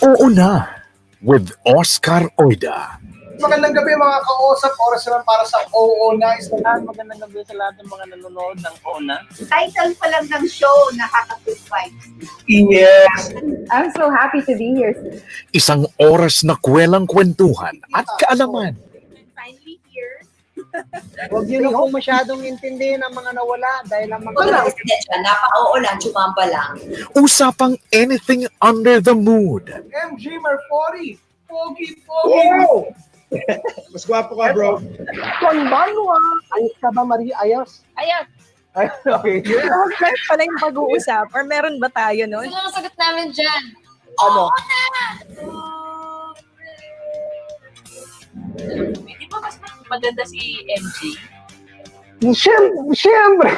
Oo na, with Oscar Oida. Magandang gabi mga kausap, oras naman para sa Oo Na. Magandang gabi sa lahat ng mga nanonood ng ONA. Title pa lang ng show, nakaka-good vibes. Yes. I'm so happy to be here. Isang oras na kwelang kwentuhan at kaalaman. Finally here. Huwag niyo na po masyadong intindihin ang mga nawala dahil ang mga... Napaka-oo lang, chumamba lang. Usapang anything under the mood. MG Marfori, Pogi. Wow! Mas gwapo ka, bro. Konbanwa. Ayos ka ba, Marie? Ayos? Ayan, Ay, okay. meron pala yung pag-uusap or meron ba tayo nun? Sino ang sagot namin dyan? Ano? Di ba mas maganda si MJ? Siyempre.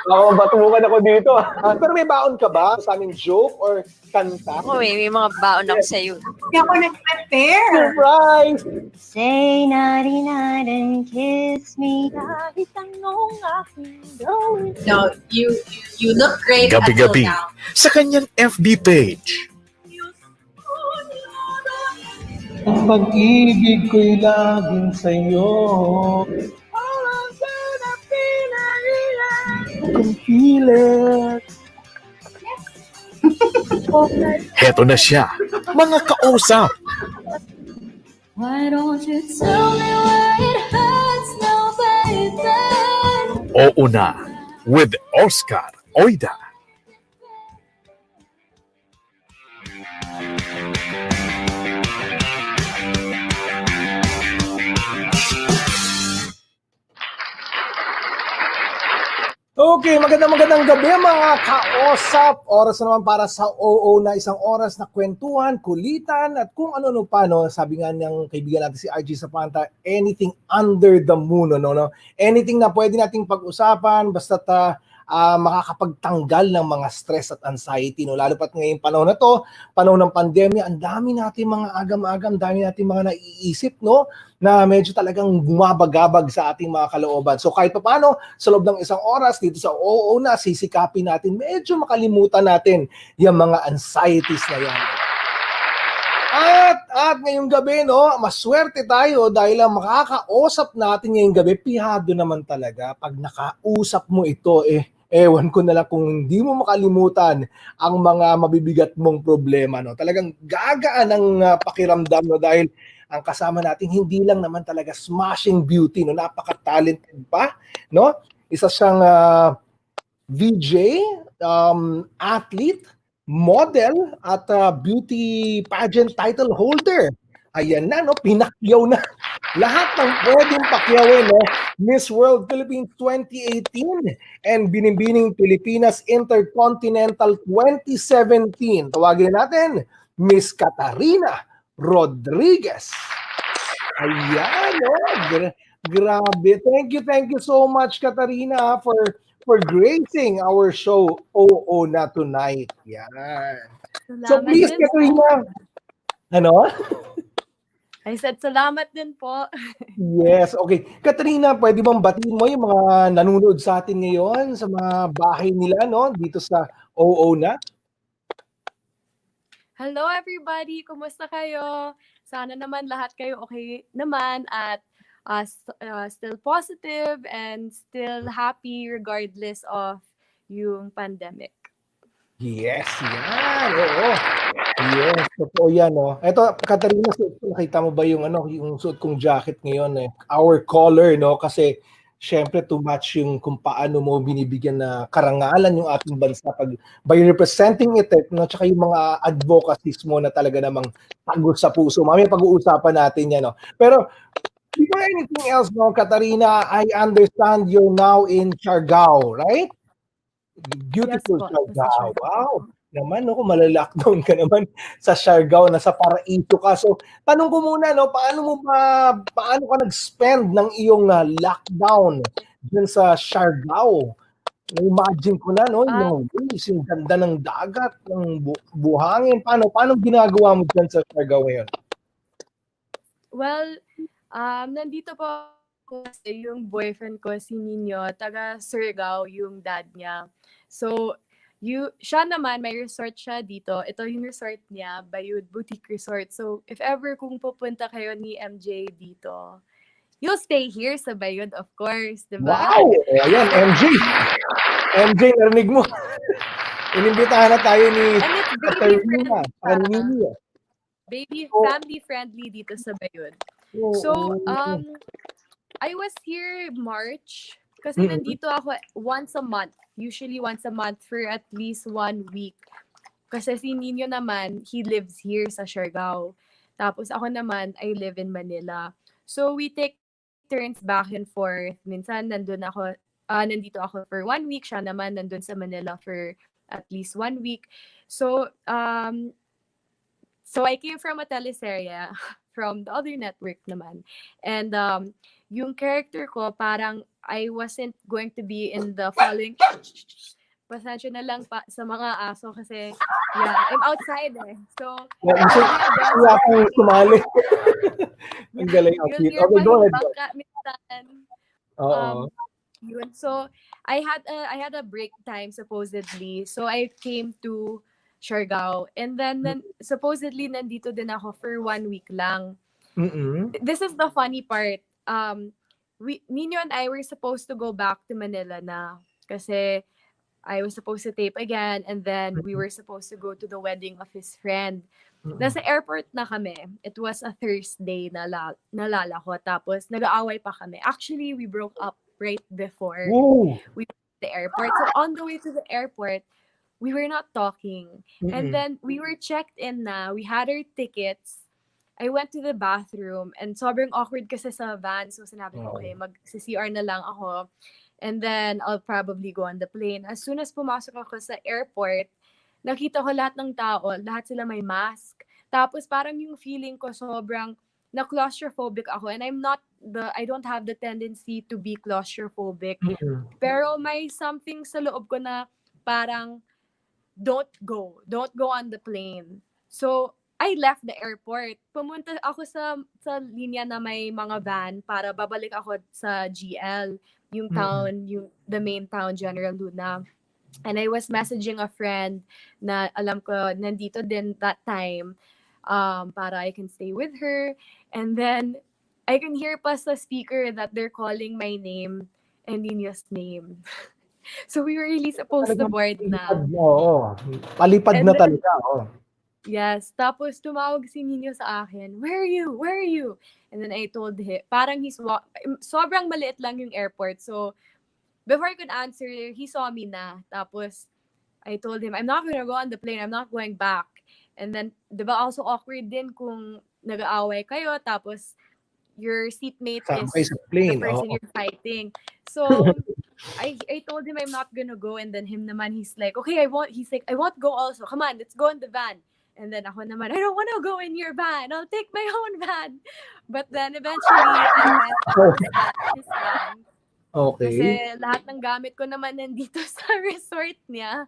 Ako, batukan ako dito. Pero may baon ka ba sa aming joke or kanta? Oo, may mga baon ako sa'yo. Hindi ako nag-prepare. Surprise! Say naughty night and kiss me. Kahit anong aking gawin. No, you look great Gabi-gabi until now. sa kanyang FB page. Ang pag-ibig ko'y laging sa'yo. Kung hilit. Heto na siya, mga kausap. Why don't you tell me why it hurts now, baby? Oo na, with Oscar Oida. Okay, magandang gabi mga kaosap. Oras na naman para sa Oo Na, isang oras na kwentuhan, kulitan, at kung ano-ano pa, no? Sabi nga ng kaibigan natin si RG Sapanta, anything under the moon, no? Anything na pwede nating pag-usapan, basta makakapagtanggal ng mga stress at anxiety, no? Lalo pat ngayong panahon na to, panahon ng pandemya, ang dami natin mga agam-agam, dami natin mga naiisip, no? Na medyo talagang bumabagabag sa ating mga kalooban. So kahit paano, sa loob ng isang oras dito sa Oo Na, sisikapin natin, medyo makalimutan natin yung mga anxieties na yan. At ngayong gabi, no, maswerte tayo dahil ang makakausap natin ngayong gabi, pihado naman talaga. Pag nakausap mo ito, ewan ko na lang kung hindi mo makalimutan ang mga mabibigat mong problema, no. Talagang gagaan ang pakiramdam, no, dahil ang kasama natin hindi lang naman talaga smashing beauty, no, napaka-talented pa, no. Isa siyang VJ, athlete, model at beauty pageant title holder. Ayan na, no, pinakyaw na lahat ng pwedeng pakyawin, no. Miss World Philippines 2018 and Binibining Pilipinas Intercontinental 2017. Tawagin natin Miss Katarina Rodriguez. Ayan, no. Grabe. Thank you so much, Katarina, for gracing our show Oo Na tonight. Yan. So please, Katarina. Ano? I said salamat din po. Yes, okay. Katarina, pwede bang batiin mo yung mga nanonood sa atin ngayon sa mga bahay nila, no? Dito sa Oo Na? Hello everybody, kumusta kayo? Sana naman lahat kayo okay naman at still positive and still happy regardless of yung pandemic. Yes, yan. Oo. Yes, totoo yan, no. Ito, Katarina, nakita mo ba yung suot kong jacket ngayon, Our color, no? Kasi syempre too much yung kung paano mo binibigyan na karangalan yung ating bansa by representing it, no? Tsaka yung mga advocacies mo na talaga namang tagos sa puso. Mamaya pag-uusapan natin yan, no. Pero before anything else, no, Katarina, I understand you're now in Siargao, right? Beautiful Yes po, Siargao. Wow. naman, no, kung malalockdown ka naman sa Siargao, nasa Paraiso ka. So, tanong ko muna, no, paano ka nag-spend ng iyong lockdown dyan sa Siargao? Na-imagine ko na, no, Um, yung waves, yung ganda ng dagat, ng buhangin. Paano ginagawa mo dyan sa Siargao ngayon? well, nandito po ako kasi yung boyfriend ko, si Nino, taga Surigao, yung dad niya. So, siya naman, may resort siya dito. Ito yung resort niya, Bayud Boutique Resort. So, if ever kung pupunta kayo ni MJ dito, you'll stay here sa Bayud, of course, di ba? Wow! Ayan, MJ. MJ, narinig mo. Inimbitahan na tayo ni And it's baby Katarina. friendly. Katarina. Baby, Oh. family friendly dito sa Bayud. So, I was here March kasi Mm-mm. nandito ako once a month. Usually once a month for at least 1 week. Kasi si Nino naman, he lives here sa Siargao. Tapos ako naman, I live in Manila. So we take turns back and forth. Minsan nandito ako for 1 week. Siya naman nandun sa Manila for at least 1 week. So, So I came from a teleserye from the other network naman. And yung character ko, parang I wasn't going to be in the following... Pasensya na lang pa sa mga aso kasi, yeah, I'm outside eh. So, Wala akong sumali. Ang galing. you'll Okay, hear pa go yung ahead. bangka minsan. Oo. Yun. So, I had a break time supposedly. So, I came to Siargao. And then supposedly, nandito din ako for 1 week lang. Mm-mm. This is the funny part. Nino and I were supposed to go back to Manila na kasi I was supposed to tape again and then we were supposed to go to the wedding of his friend. Nasa airport na kami. It was a Thursday nalala ko. Tapos nag-aaway pa kami. Actually, we broke up right before Woo! we went to the airport. So on the way to the airport, we were not talking. And then we were checked in na. We had our tickets. I went to the bathroom and sobrang awkward kasi sa van. So sinabi ko, okay, mag-CR na lang ako. And then I'll probably go on the plane. As soon as pumasok ako sa airport, nakita ko lahat ng tao, lahat sila may mask. Tapos parang yung feeling ko sobrang na-claustrophobic ako. And I don't have the tendency to be claustrophobic. Pero may something sa loob ko na parang, don't go on the plane. So, I left the airport. Pumunta ako sa linya na may mga van para babalik ako sa GL, yung town, the main town, General Luna. And I was messaging a friend na alam ko nandito din that time para I can stay with her. And then, I can hear pa sa speaker that they're calling my name and Nino's name. So, we were really supposed to board na. Oo. Palipad And na then, talaga. Oh. Yes. Tapos tumawag si Nino sa akin, where are you? Where are you? And then I told him, parang sobrang maliit lang yung airport. So, before I could answer, he saw me na. Tapos, I told him, I'm not gonna go on the plane. I'm not going back. And then, di ba also awkward din kung nag-aaway kayo, tapos your seatmate Sama is kayo sa the plane. person Oo. you're fighting. So, I told him I'm not gonna go, and then him naman, he's like, okay, he's like, I won't go also. Come on, let's go in the van. And then ako naman, I don't want to go in your van. I'll take my own van. But then eventually, I went to his van. Okay. Kasi lahat ng gamit ko naman nandito sa resort niya.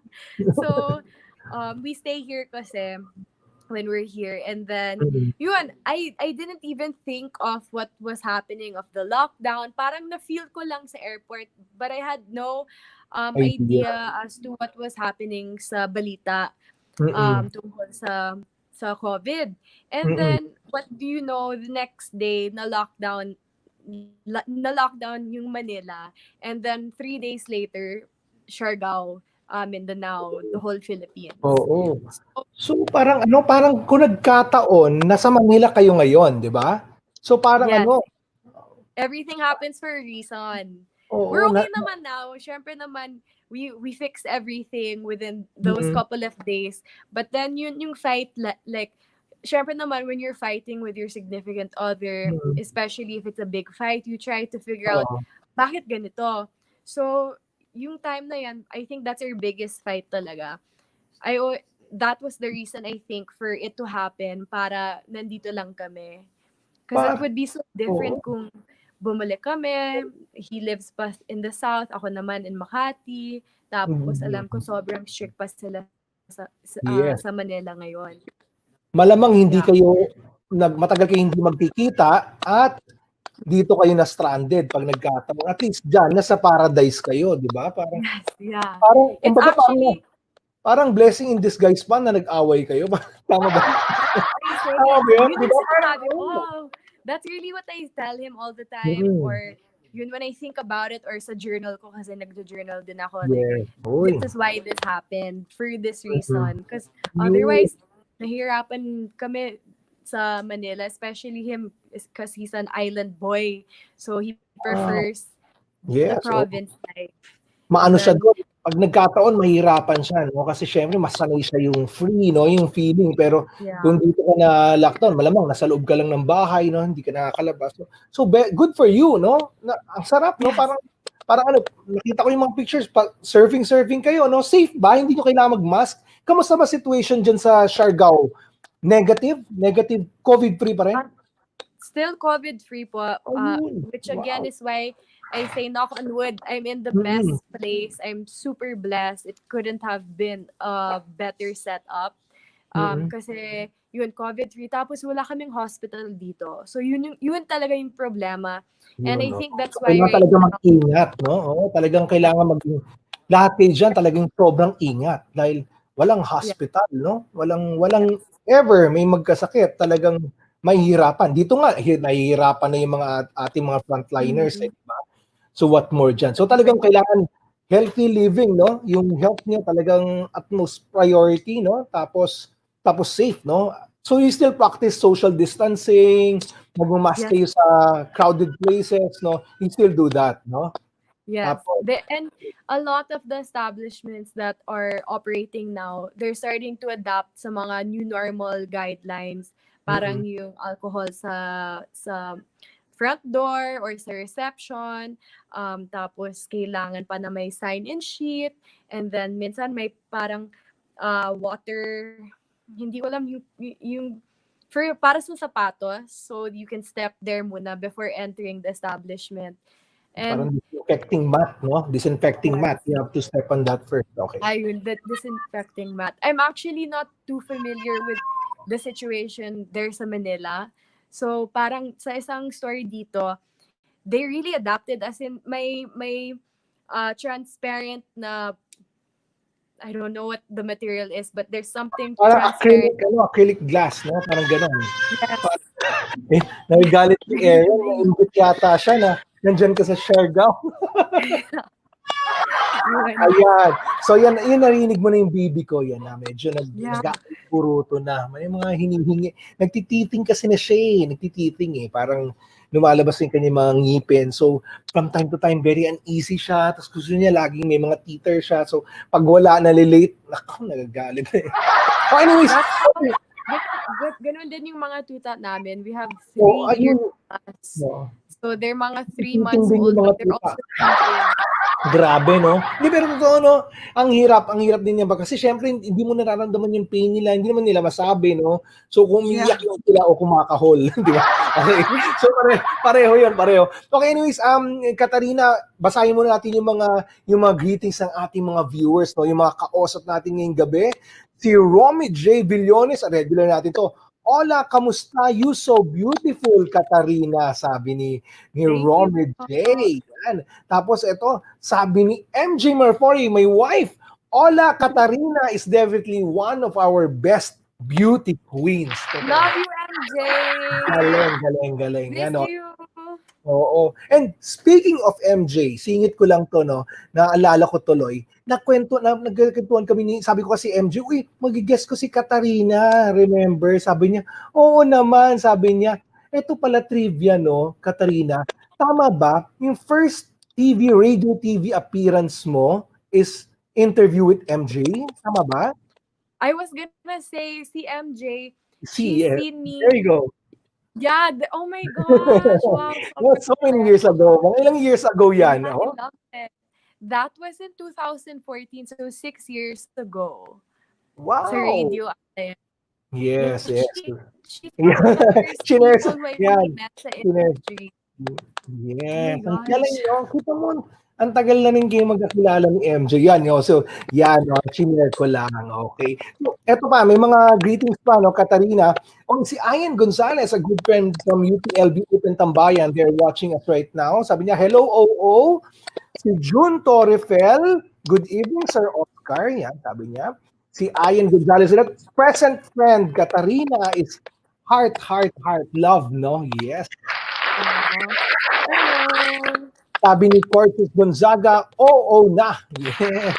So, we stay here kasi when we're here. And then, yun, I didn't even think of what was happening of the lockdown. Parang na-feel ko lang sa airport. But I had no idea as to what was happening sa balita tungkol sa COVID. And then, what do you know, the next day, na-lockdown yung Manila. And then, 3 days later, Siargao, Mindanao, the whole Philippines. Oo. So parang kung nagkataon, nasa Manila kayo ngayon, di ba? So parang Yes. Everything happens for a reason. Oo, We're okay naman now. Syempre naman, we fixed everything within those couple of days. But then yung fight, like, syempre naman when you're fighting with your significant other, especially if it's a big fight, you try to figure out, bakit ganito? So, yung time na yan, I think that's our biggest fight talaga. that was the reason I think for it to happen para nandito lang kami. Because it would be so different kung bumalik kami, he lives pa in the south, ako naman in Makati, tapos alam ko sobrang strict pa sila Yes. sa Manila ngayon. Malamang hindi Yeah. kayo, matagal kayo hindi magkikita at dito kayo na stranded pag nagkataon. At least dyan, nasa paradise kayo, di ba? Parang, Yeah. parang, It's kumbaga, actually, parang blessing in disguise pa na nag-away kayo. Tama ba? Tama ba yun? yun Di yung ba? sinasabi ko. That's really what I tell him all the time. Mm. Or yun when I think about it or sa journal ko kasi nagjo-journal din ako. Yes. Like, this is why this happened for this reason. Because Yun. otherwise, nahirapan kami sa Manila, especially him because he's an island boy. So he prefers Yes. the province life. Maano And siya then- doon. Pag nagkataon, mahirapan siya, no? Kasi syempre, masanay siya yung free, no? Yung feeling. Pero Yeah. kung dito ka na lockdown, malamang nasa loob ka lang ng bahay, no? Hindi ka nakakalabas. So good for you, no? Ang sarap, no? Yes. Parang ano, nakita ko yung mga pictures, surfing kayo, no? Safe ba? Hindi nyo kailangan mag-mask? Kamusta ba situation dyan sa Siargao? Negative? COVID-free pa rin? Still COVID-free po, which again is why I say knock on wood, I'm in the best place. I'm super blessed. It couldn't have been a better setup. Kasi yun, COVID-free. Tapos wala kaming hospital dito. So yun talaga yung problema. And I think that's why Kailangan talaga mag-ingat, no? Oo, talagang kailangan lahat kayo dyan talagang sobrang ingat dahil walang hospital, no? Walang ever may magkasakit, talagang mahihirapan. Dito nga, nahihirapan na yung mga ating mga frontliners, di ba? So what more dyan? So talagang kailangan healthy living, no? Yung health niya talagang utmost priority, no? Tapos safe, no? So you still practice social distancing, magmamask kayo sa crowded places, no? You still do that, no? Yes. And a lot of the establishments that are operating now, they're starting to adapt sa mga new normal guidelines. Parang yung alcohol sa front door or sa reception. Tapos kailangan pa na may sign-in sheet. And then minsan may parang water, hindi ko alam yung para sa sapatos. So you can step there muna before entering the establishment. Parang And disinfecting mat, no? Disinfecting mat. You have to step on that first. Okay. ayun, that disinfecting mat. I'm actually not too familiar with the situation there sa Manila. So parang sa isang story dito, they really adapted, as in may transparent na, I don't know what the material is, but there's something Parang transparent. acrylic glass, no? Parang gano'n. Yes. Nagagalit si Aaron, naimbit yata siya na nandyan ka sa Siargao. Ayan. So yan narinig mo na yung baby ko, yan na medyo nag-puruto na. May mga hinihingi. Nagtititing kasi na siya nagtititing parang lumalabas yung kanyang mga ngipin. So from time to time, very uneasy siya. Tapos gusto niya laging may mga teether siya. So pag wala, nalilate, naku, nagagalit So anyways, Ganun din yung mga tuta namin. We have 3 years. So they're mga 3 months old. But they're also grabe, no? Hindi, pero totoo, no? Ang hirap din yan ba? Kasi syempre, hindi mo nararamdaman yung pain nila, hindi naman nila masabi, no? So, kung umiiyak lang sila o kumakahol, di ba? Okay. So, pareho yun. Okay, anyways, Katarina, basahin muna natin yung mga greetings ng ating mga viewers, no? Yung mga kausap natin ngayong gabi. Si Romy J. Villones, regular natin to. Hola, kamusta? You so beautiful, Katarina, sabi ni Romy J. Yan. Tapos ito, sabi ni MJ Marfori, my wife. Hola, Katarina is definitely one of our best beauty queens. Love you, MJ! Galing. Miss Ano? you! Oo. And speaking of MJ, singit ko lang to, no? Naalala ko tuloy. Nagkwentuhan kami sabi ko kasi MJ, magigess ko si Katarina, remember? Sabi niya, oo naman, sabi niya. Ito pala trivia, no, Katarina. Tama ba? Yung first radio TV appearance mo is interview with MJ? Tama ba? I was gonna say, si MJ, She's seen me. There you go. Yeah, oh my gosh, wow. So many years ago. Mga ilang years ago yan. I Oh? love it. That was in 2014, so 6 years ago. Wow! sa radio. Yes, yes. She's Yeah. one of the first Chines, people who I yan. really met sa Chines. industry. Yes. Oh Ang my galing, gosh. no? Kita mo, ang tagal na rin kayo magkakilala ni MJ. Yan, no? So, yan, no? Chinare ko lang. Okay. So, eto pa, may mga greetings pa, no? Katarina. Si Ian Gonzalez, a good friend from UPLB Open Tambayan. They're watching us right now. Sabi niya, hello, OO. Si June Torrefel, good evening, Sir Oscar. Yan, sabi niya. Si Ian Gonzalez, present friend, Katarina is heart, heart, heart, love, no? Yes. Hello. Sabi ni Cortes Gonzaga, oo na. Yes.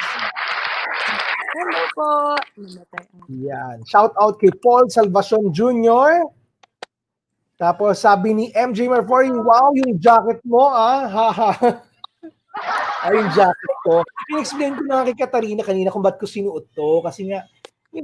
Hello po. Namatay ako. Yan. Shout out kay Paul Salvacion Jr. Tapos sabi ni MJ Marfori, wow, yung jacket mo, ah. Haha. Ay, yung jacket ko. I-explain ko na kay Katarina kanina kung ba't ko sinuot to. Kasi nga,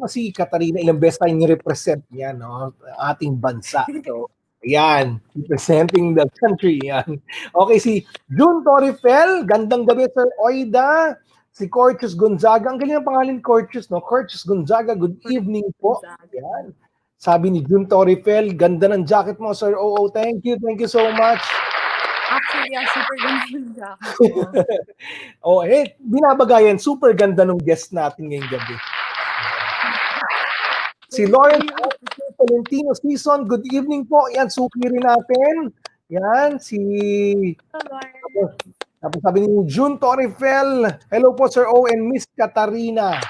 si Katarina, ilang beses tayo ni-represent niya, no? Ating bansa. So, yan. Representing the country. Yan. Okay, si June Torrefel. Gandang gabi, Sir Oida. Si Corchus Gonzaga. Ang galing ang pangalan Corchus, no? Corchus Gonzaga, good evening po. Yan. Sabi ni June Torrefel, ganda ng jacket mo, Sir Oo. Thank you so much. Actually, super ganda yung jacket ko. Binabagayan, super ganda ng guest natin ngayong gabi. Si Lawrence Valentino Season, good evening po. Yan, suki rin natin. Yan, tapos sabi ni June Torrefel, hello po Sir O and Miss Katarina.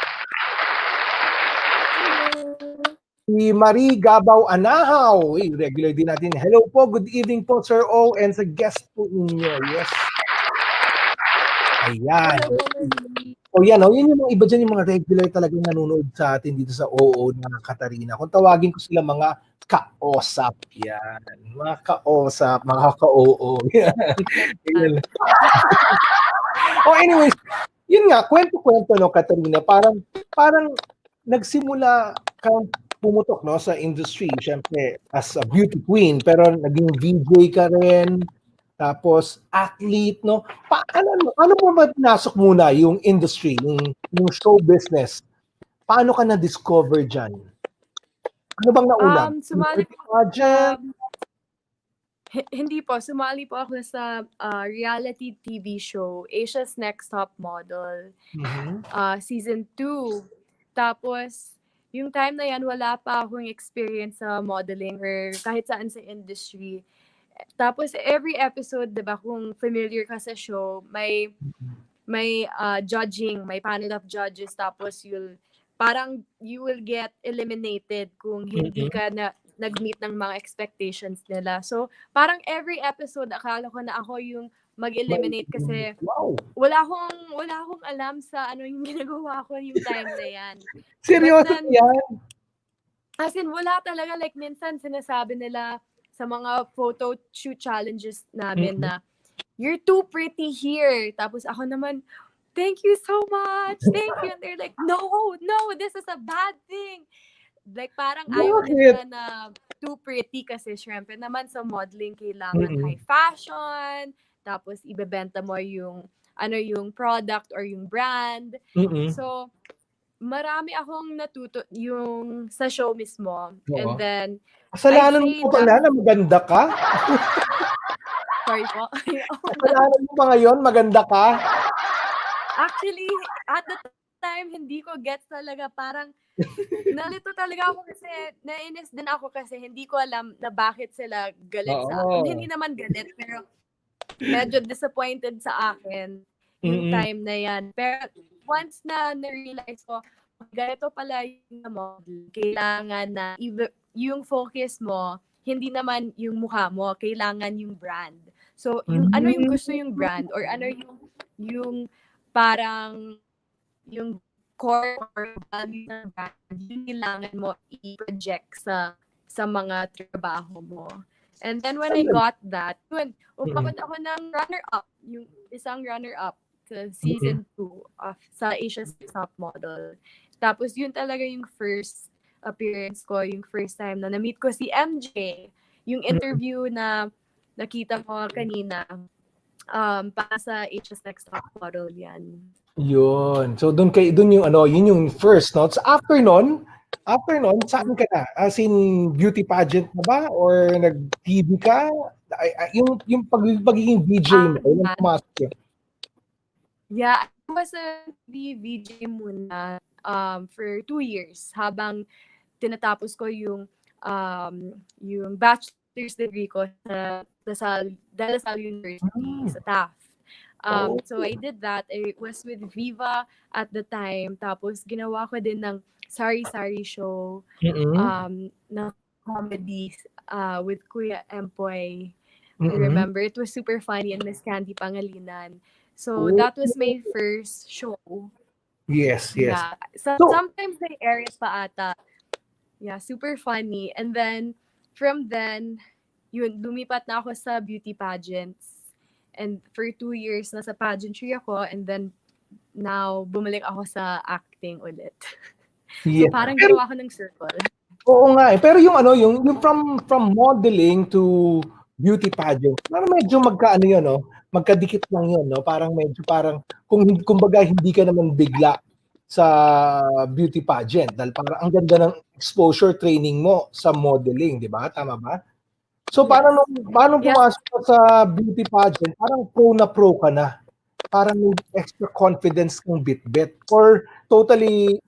Si Marie Gabaw Anahaw, regular din natin. Hello po, good evening po Sir O and sa guest po ninyo. Yes. Ayan. Yan yung mga iba dyan, yung mga regular talagang nanonood sa atin dito sa OO na Katarina. Kung tawagin ko sila mga kaosap. Yan. Mga kaosap, mga ka-OO. Yan. Anyways, yun nga, kwento-kwento, no, Katarina. Parang nagsimula kang pumutok, no, sa industry. Siyempre, as a beauty queen, pero naging VJ ka rin. Tapos athlete, no? Ano mo ba pinasok muna yung industry, yung show business? Paano ka na-discover dyan? Ano bang nauna? Sumali po. Pageant? Hindi po, sumali po ako sa reality TV show, Asia's Next Top Model, season 2. Tapos, yung time na yan, wala pa akong experience sa modeling or kahit saan sa industry. Tapos every episode, 'di ba, kung familiar ka sa show, may judging, may panel of judges, tapos you will get eliminated kung hindi ka na nag-meet ng mga expectations nila. So, parang every episode akala ko na ako yung mag-eliminate kasi wala akong alam sa ano yung ginagawa ko yung time na yan. Seryoso yan? As in, wala talaga. Like, minsan sinasabi nila sa mga photo shoot challenges namin na you're too pretty here. Tapos ako naman, thank you so much. Thank you. And they're like, no, this is a bad thing. Like parang ayaw nila na too pretty kasi syempre naman sa modeling kailangan high fashion. Tapos ibebenta mo yung product or yung brand. So, marami akong natuto yung sa show mismo. And then, kasalanan mo pala na maganda ka? Sorry po. Kasalanan mo ba ngayon maganda ka? Actually, at the time, hindi ko gets talaga. Parang, nalito talaga ako kasi, nainis din ako kasi hindi ko alam na bakit sila galit sa akin. Hindi naman galit, pero medyo disappointed sa akin yung time na yan. Pero once na na-realize ko, ganito pala yung model, kailangan na yung focus mo, hindi naman yung mukha mo, kailangan yung brand. So, yung ano yung gusto yung brand or ano yung parang yung core or value ng brand, yung kailangan mo i-project sa mga trabaho mo. And then when I got that, umabot ako ng runner-up, yung isang runner-up sa season 2 of sa Asia's Top Model. Tapos yun talaga yung first appearance ko, yung first time na na-meet ko si MJ. Yung interview na nakita mo kanina, para sa HS Next Top Model yan. Yun. So doon yung yun yung first, no? So after nun, saan ka na? As in beauty pageant na ba or nag-TV ka? Yung pagiging VJ mo, yung pumasok yun. Yeah, I was a VJ muna for 2 years habang tinatapos ko yung bachelor's degree ko sa Lasal University sa Taft. So I did that. I was with Viva at the time. Tapos ginawa ko din ng sari-sari show na comedy with Kuya Empoy. I remember it was super funny and Miss Candy Pangalinan. So that was my first show. Yes. Yeah. So sometimes they air it pa ata. Yeah, super funny. And then from then, yun, lumipat na ako sa beauty pageants. And for 2 years, nasa pageantry ako. And then, now, bumalik ako sa acting ulit. Yes. So, parang ginawa ko ng circle. Oo nga eh. Pero yung yung from modeling to beauty pageant, parang medyo yun, no? Magkadikit lang yun, no? Parang kumbaga hindi ka naman bigla sa beauty pageant dahil parang ang ganda ng exposure training mo sa modeling, di ba? Tama ba? So paano pumasok ka sa beauty pageant, parang pro ka na. Parang may extra confidence kang bit-bit or totally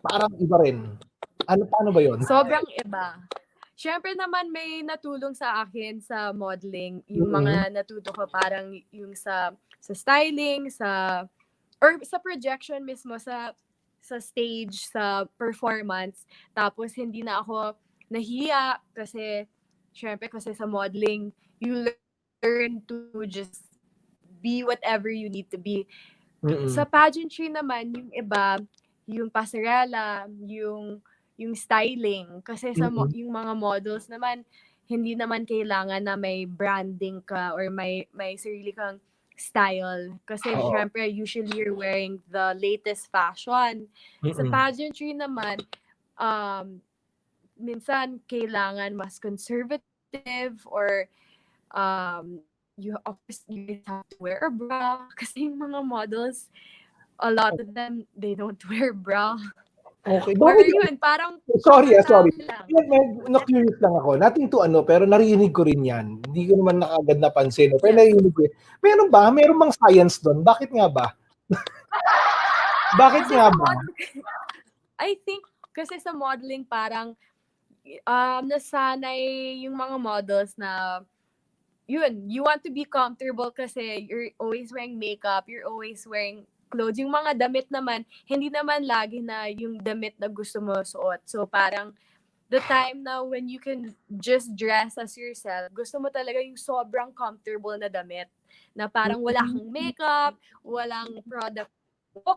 parang iba rin. Paano ba 'yon? Sobrang iba. Siyempre naman may natulong sa akin sa modeling, yung mga natuto ko parang yung sa styling, or sa projection mismo sa stage, sa performance. Tapos hindi na ako nahiya kasi syempre kasi sa modeling, you learn to just be whatever you need to be. Sa pageantry naman, yung iba, yung pasarela, yung styling. Kasi yung mga models naman, hindi naman kailangan na may branding ka or may sarili kang style. Kasi syempre, usually you're wearing the latest fashion. Sa pageantry naman, minsan kailangan mas conservative or you have to wear a bra kasi yung mga models, a lot of them, they don't wear bra. Okay. Or yun, parang Sorry. lang. Na-curious lang ako. Nothing to pero narinig ko rin yan. Hindi ko naman nakagad napansin. Pero narinig ko yun. Meron bang science doon? Bakit nga ba? Bakit nga ba? I think kasi sa modeling parang nasanay yung mga models na yun, you want to be comfortable kasi you're always wearing makeup, you're always wearing clothes. Yung mga damit naman, hindi naman lagi na yung damit na gusto mo suot. So parang the time na when you can just dress as yourself, gusto mo talaga yung sobrang comfortable na damit. Na parang wala kang makeup, walang product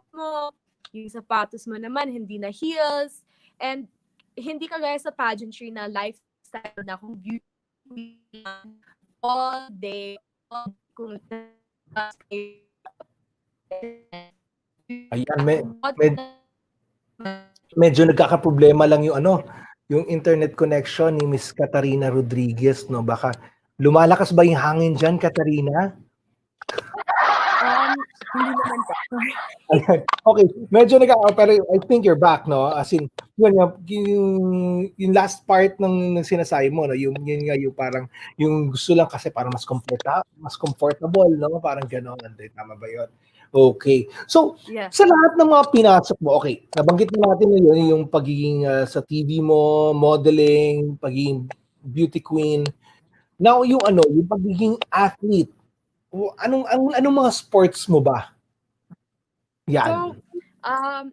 mo, yung sapatos mo naman, hindi na heels, and hindi kagaya sa pageantry na lifestyle na kung beauty all day, kung Ayan, medyo nagkakaproblema lang yung internet connection ni Miss Katarina Rodriguez, no? Baka lumalakas ba yung hangin dyan, Katarina? Hindi naman po. Okay, medyo pero I think you're back, no? As in, yung last part ng sinasabi mo, no? Yung parang yung gusto lang kasi para mas comfortable, no? Parang gano'n. Tama ba 'yon? Okay. So, sa lahat ng mga pinasok mo, okay, nabanggit na natin ngayon yung pagiging sa TV mo, modeling, pagiging beauty queen. Now, yung pagiging athlete. Anong mga sports mo ba? Yan. So,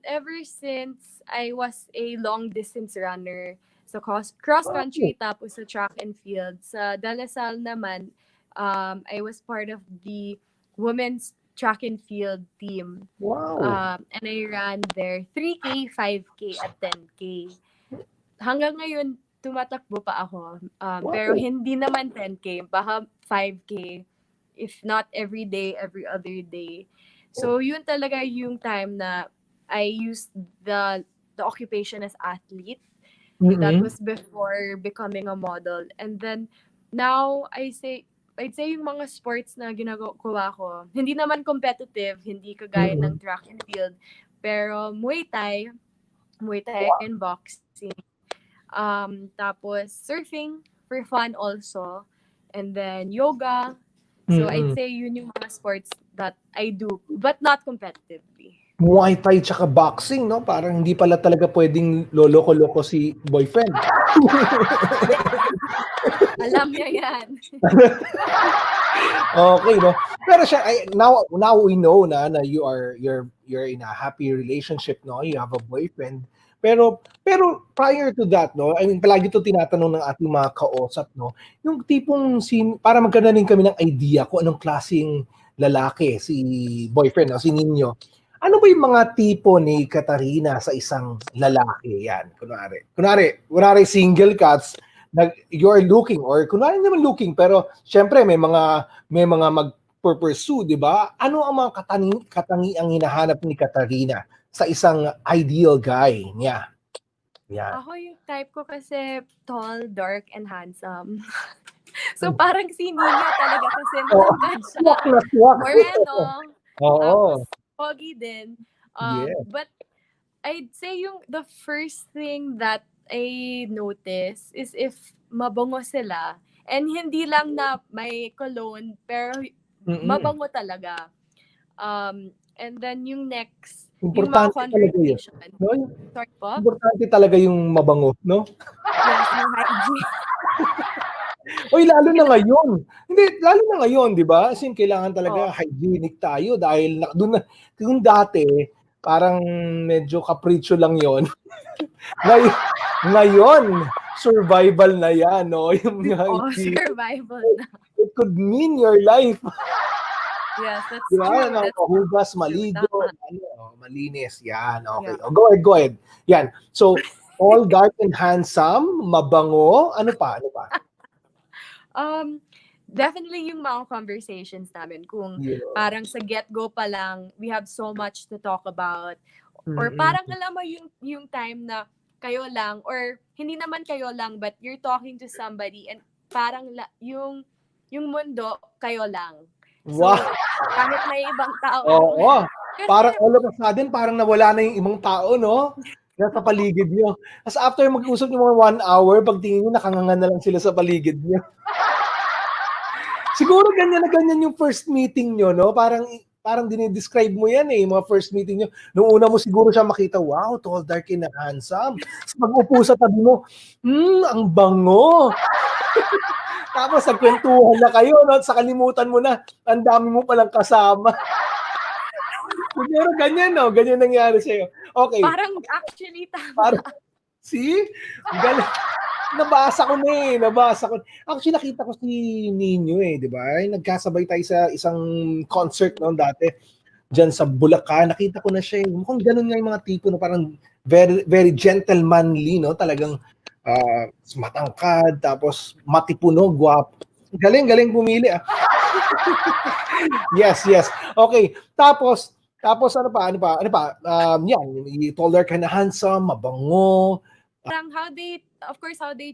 ever since I was a long distance runner, so cross country tapos sa track and field. Sa Dalasal naman, I was part of the women's track and field team. Wow. And I ran there 3K, 5K, at 10K. Hanggang ngayon, tumatakbo pa ako. Pero hindi naman 10K, baka 5K. If not every day, every other day. So, yun talaga yung time na I used the occupation as athlete. That was before becoming a model. And then, now, I say, I'd say yung mga sports na ginagawa ko, hindi naman competitive, hindi kagaya ng track and field, pero Muay Thai and boxing. Tapos surfing for fun also. And then yoga. So I'd say yun yung mga sports that I do, but not competitively. Muay Thai tsaka boxing, no? Parang hindi pala talaga pwedeng loloko-loko si boyfriend. Alam niya yan. Okay, no? Pero siya, now we know na you're in a happy relationship, no? You have a boyfriend. Pero prior to that, no? I mean, palagi to tinatanong ng ating mga kausap, no? Yung tipong para magkaroon din kami ng idea kung anong klaseng lalaki si boyfriend, no? Si Nino. Ano ba yung mga tipo ni Katarina sa isang lalaki? Yan, kunwari single cats, you're looking, or kunwari naman looking, pero syempre may mga mag-pursue, di ba? Ano ang mga katangiang hinahanap ni Katarina sa isang ideal guy niya? Yan. Ako yung type ko kasi tall, dark, and handsome. So parang si Nino talaga kasi matangkad siya. Moreno. Oo. Tapos pogi din. Yes. But I'd say the first thing that I notice is if mabango sila. And hindi lang na may cologne, pero mabango talaga. And then yung next, Importante yung mga talaga yun. conversation. No? Sorry po? Importante talaga yung mabango, no? Yes, yung hygiene. Oy, lalo na ngayon. Hindi, lalo na ngayon, 'di ba? Kasi kailangan talaga hygienic tayo dahil kung dati parang medyo capriccio lang 'yon. ngayon, survival na 'yan, no? Yung Survival na. It could mean your life. Yes, that's Diba? true. That's Hugas, maligo, tama. malinis. Yan, okay. Yeah. Oh, go ahead. Yan. So, all dark and handsome, mabango, ano pa? Definitely yung mga conversations namin kung parang sa get-go pa lang, we have so much to talk about. Or parang alam mo yung time na kayo lang, or hindi naman kayo lang, but you're talking to somebody and parang yung mundo, kayo lang. So, Wow. kahit may ibang tao. Oo. Kasi, Parang all of a sudden, parang nawala na yung ibang tao, no? Nasa paligid nyo. Tapos after mag-usap nyo mga 1 hour, pagtingin nyo, nakangangan na lang sila sa paligid nyo. Siguro ganyan na ganyan yung first meeting nyo, no? Parang dinidescribe mo yan yung mga first meeting nyo. Noong una mo siguro siya makita, wow, tall, dark, and handsome. Tapos mag-upo sa tabi mo, ang bango. Tapos nagkwentuhan na kayo, no? Sa kalimutan mo na, ang dami mo palang kasama. Siguro ganyan, no? Ganyan nangyari sa'yo. Okay. Parang actually tama. See? Nabasa ko. Actually, nakita ko si Nino di ba? Nagkasabay tayo sa isang concert noon dati diyan sa Bulacan. Nakita ko na siya. Mukhang ganun nga yung mga tipo na parang very, very gentlemanly, no? Talagang matangkad, tapos matipuno, guwapo. Galing pumili, Yes. Okay. Tapos ano pa? Yan, taller ka na, handsome, mabango. Parang how they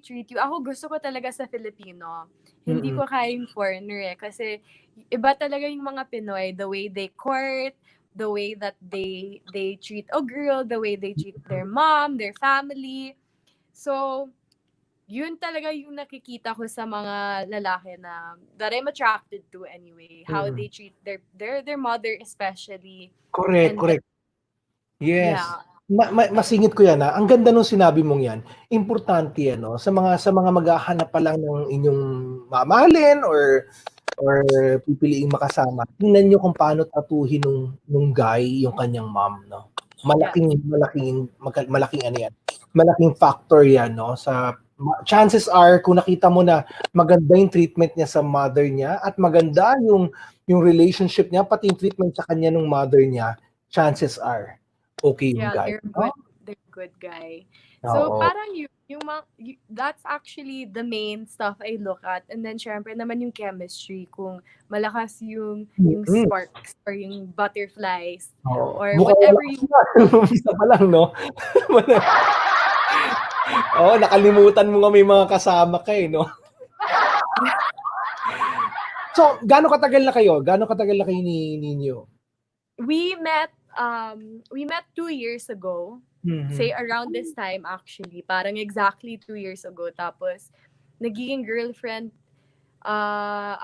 treat you. Ako gusto ko talaga sa Filipino. Hindi ko kaya yung foreigner kasi iba talaga yung mga Pinoy, the way they court, the way that they treat a girl, the way they treat their mom, their family. So, yun talaga yung nakikita ko sa mga lalaki that I'm attracted to anyway. How they treat their mother especially. Correct. Yes. Yeah. Masingit ko yan. Ang ganda nung sinabi mong yan. Importante yan, no? Sa mga maghahanap pa lang ng inyong mamahalin or pipiliing makasama. Tingnan nyo kung paano tatuhin nung guy yung kanyang mom, no? Malaking ano yan. Malaking factor yan, no? Chances are, kung nakita mo na maganda yung treatment niya sa mother niya at maganda yung relationship niya, pati yung treatment sa kanya ng mother niya, chances are, okay yung guy. They're good guy. So, parang that's actually the main stuff I look at. And then, syempre naman yung chemistry, kung malakas yung sparks or yung butterflies or whatever Isa pa lang, no? nakalimutan mo nga may mga kasama ka, no? So, gaano katagal na kayo? Gaano katagal na kayo ni ninyo? We met 2 years ago. Say around this time actually. Parang exactly 2 years ago. Tapos, nagiging girlfriend, I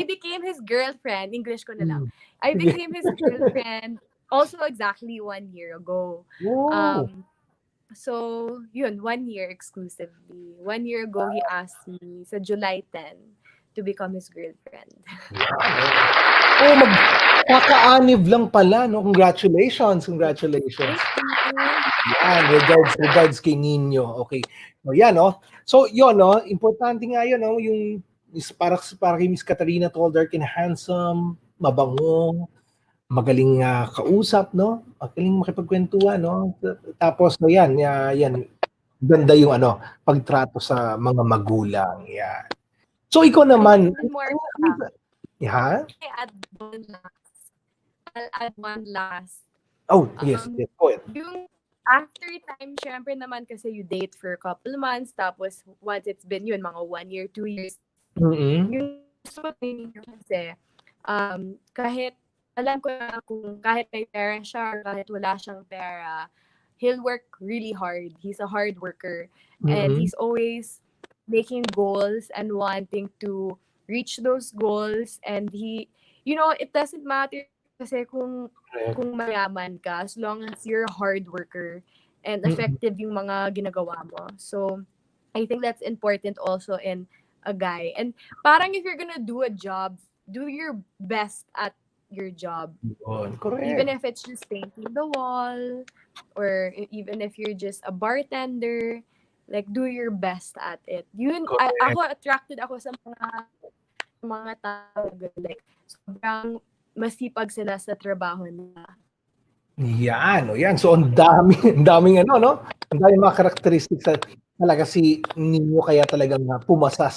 became his girlfriend. English ko na lang. I became his girlfriend also exactly 1 year ago. Wow. So, yun, 1 year exclusively. 1 year ago, he asked me sa July 10 to become his girlfriend. Oh, magkakaanib lang pala, no? Congratulations. Yan, regards kay Nino. Okay. So, yan, no? So, yun, no? Importante nga yun, no? Yung para kay Miss Katarina, tall, dark, and handsome, mabango, magaling kausap, no? Magaling makipagkwentuhan, no? Tapos, no, yan. Ganda yung pagtrato sa mga magulang. Yan. So, ikaw naman. More Yeah? I'll add one last. Oh, yes. Go ahead. Yung after time, syempre naman kasi you date for a couple months, tapos once it's been yun, mga 1 year, 2 years, yung gusto ko kasi, kahit alam ko na kung kahit may pera siya or kahit wala siyang pera, he'll work really hard. He's a hard worker. And he's always making goals and wanting to reach those goals. And he, it doesn't matter kasi kung mayaman ka, as long as you're a hard worker and effective yung mga ginagawa mo. So, I think that's important also in a guy. And parang if you're gonna do a job, do your best at your job. Correct. Even if it's just painting the wall, or even if you're just a bartender, like do your best at it. Yun, attracted ako sa mga tao, like sobrang masipag sila sa trabaho nila. Yan. So, ang daming no? Ang daming mga characteristics talaga si Nino kaya talagang pumasa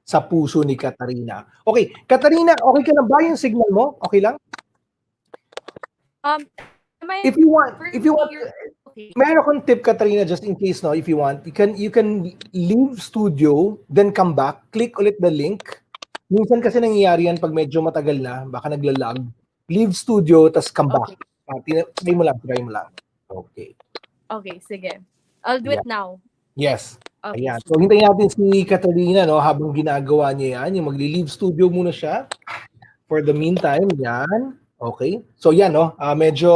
sa puso ni Katarina. Okay, Katarina, okay ka na ba yung signal mo? Okay lang? If you want, okay. Meron akong tip, Katarina, just in case, no, if you want, you can leave studio, then come back, click ulit the link. Minsan kasi nangyayari yan pag medyo matagal na, baka naglalag. Leave studio, tas come back. Try mo lang. Okay. Okay, sige. I'll do it now. Yes. Okay. Ayan. So, hintayin natin si Katarina, no, habang ginagawa niya yan. Yung magli-leave studio muna siya. For the meantime, yan. Okay. So, yan, no. Medyo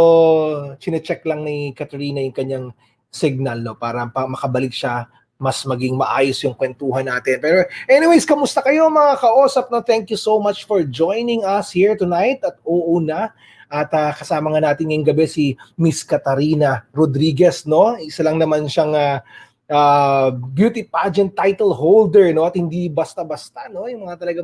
chine-check lang ni Katarina yung kanyang signal, no, para makabalik siya, mas maging maayos yung kwentuhan natin. Pero anyways, kamusta kayo mga kaosap? No? Thank you so much for joining us here tonight at oo na. At kasama nga natin ngayong gabi si Miss Katarina Rodriguez, no? Isa lang naman siyang beauty pageant title holder, no? At hindi basta-basta, no? Yung mga talaga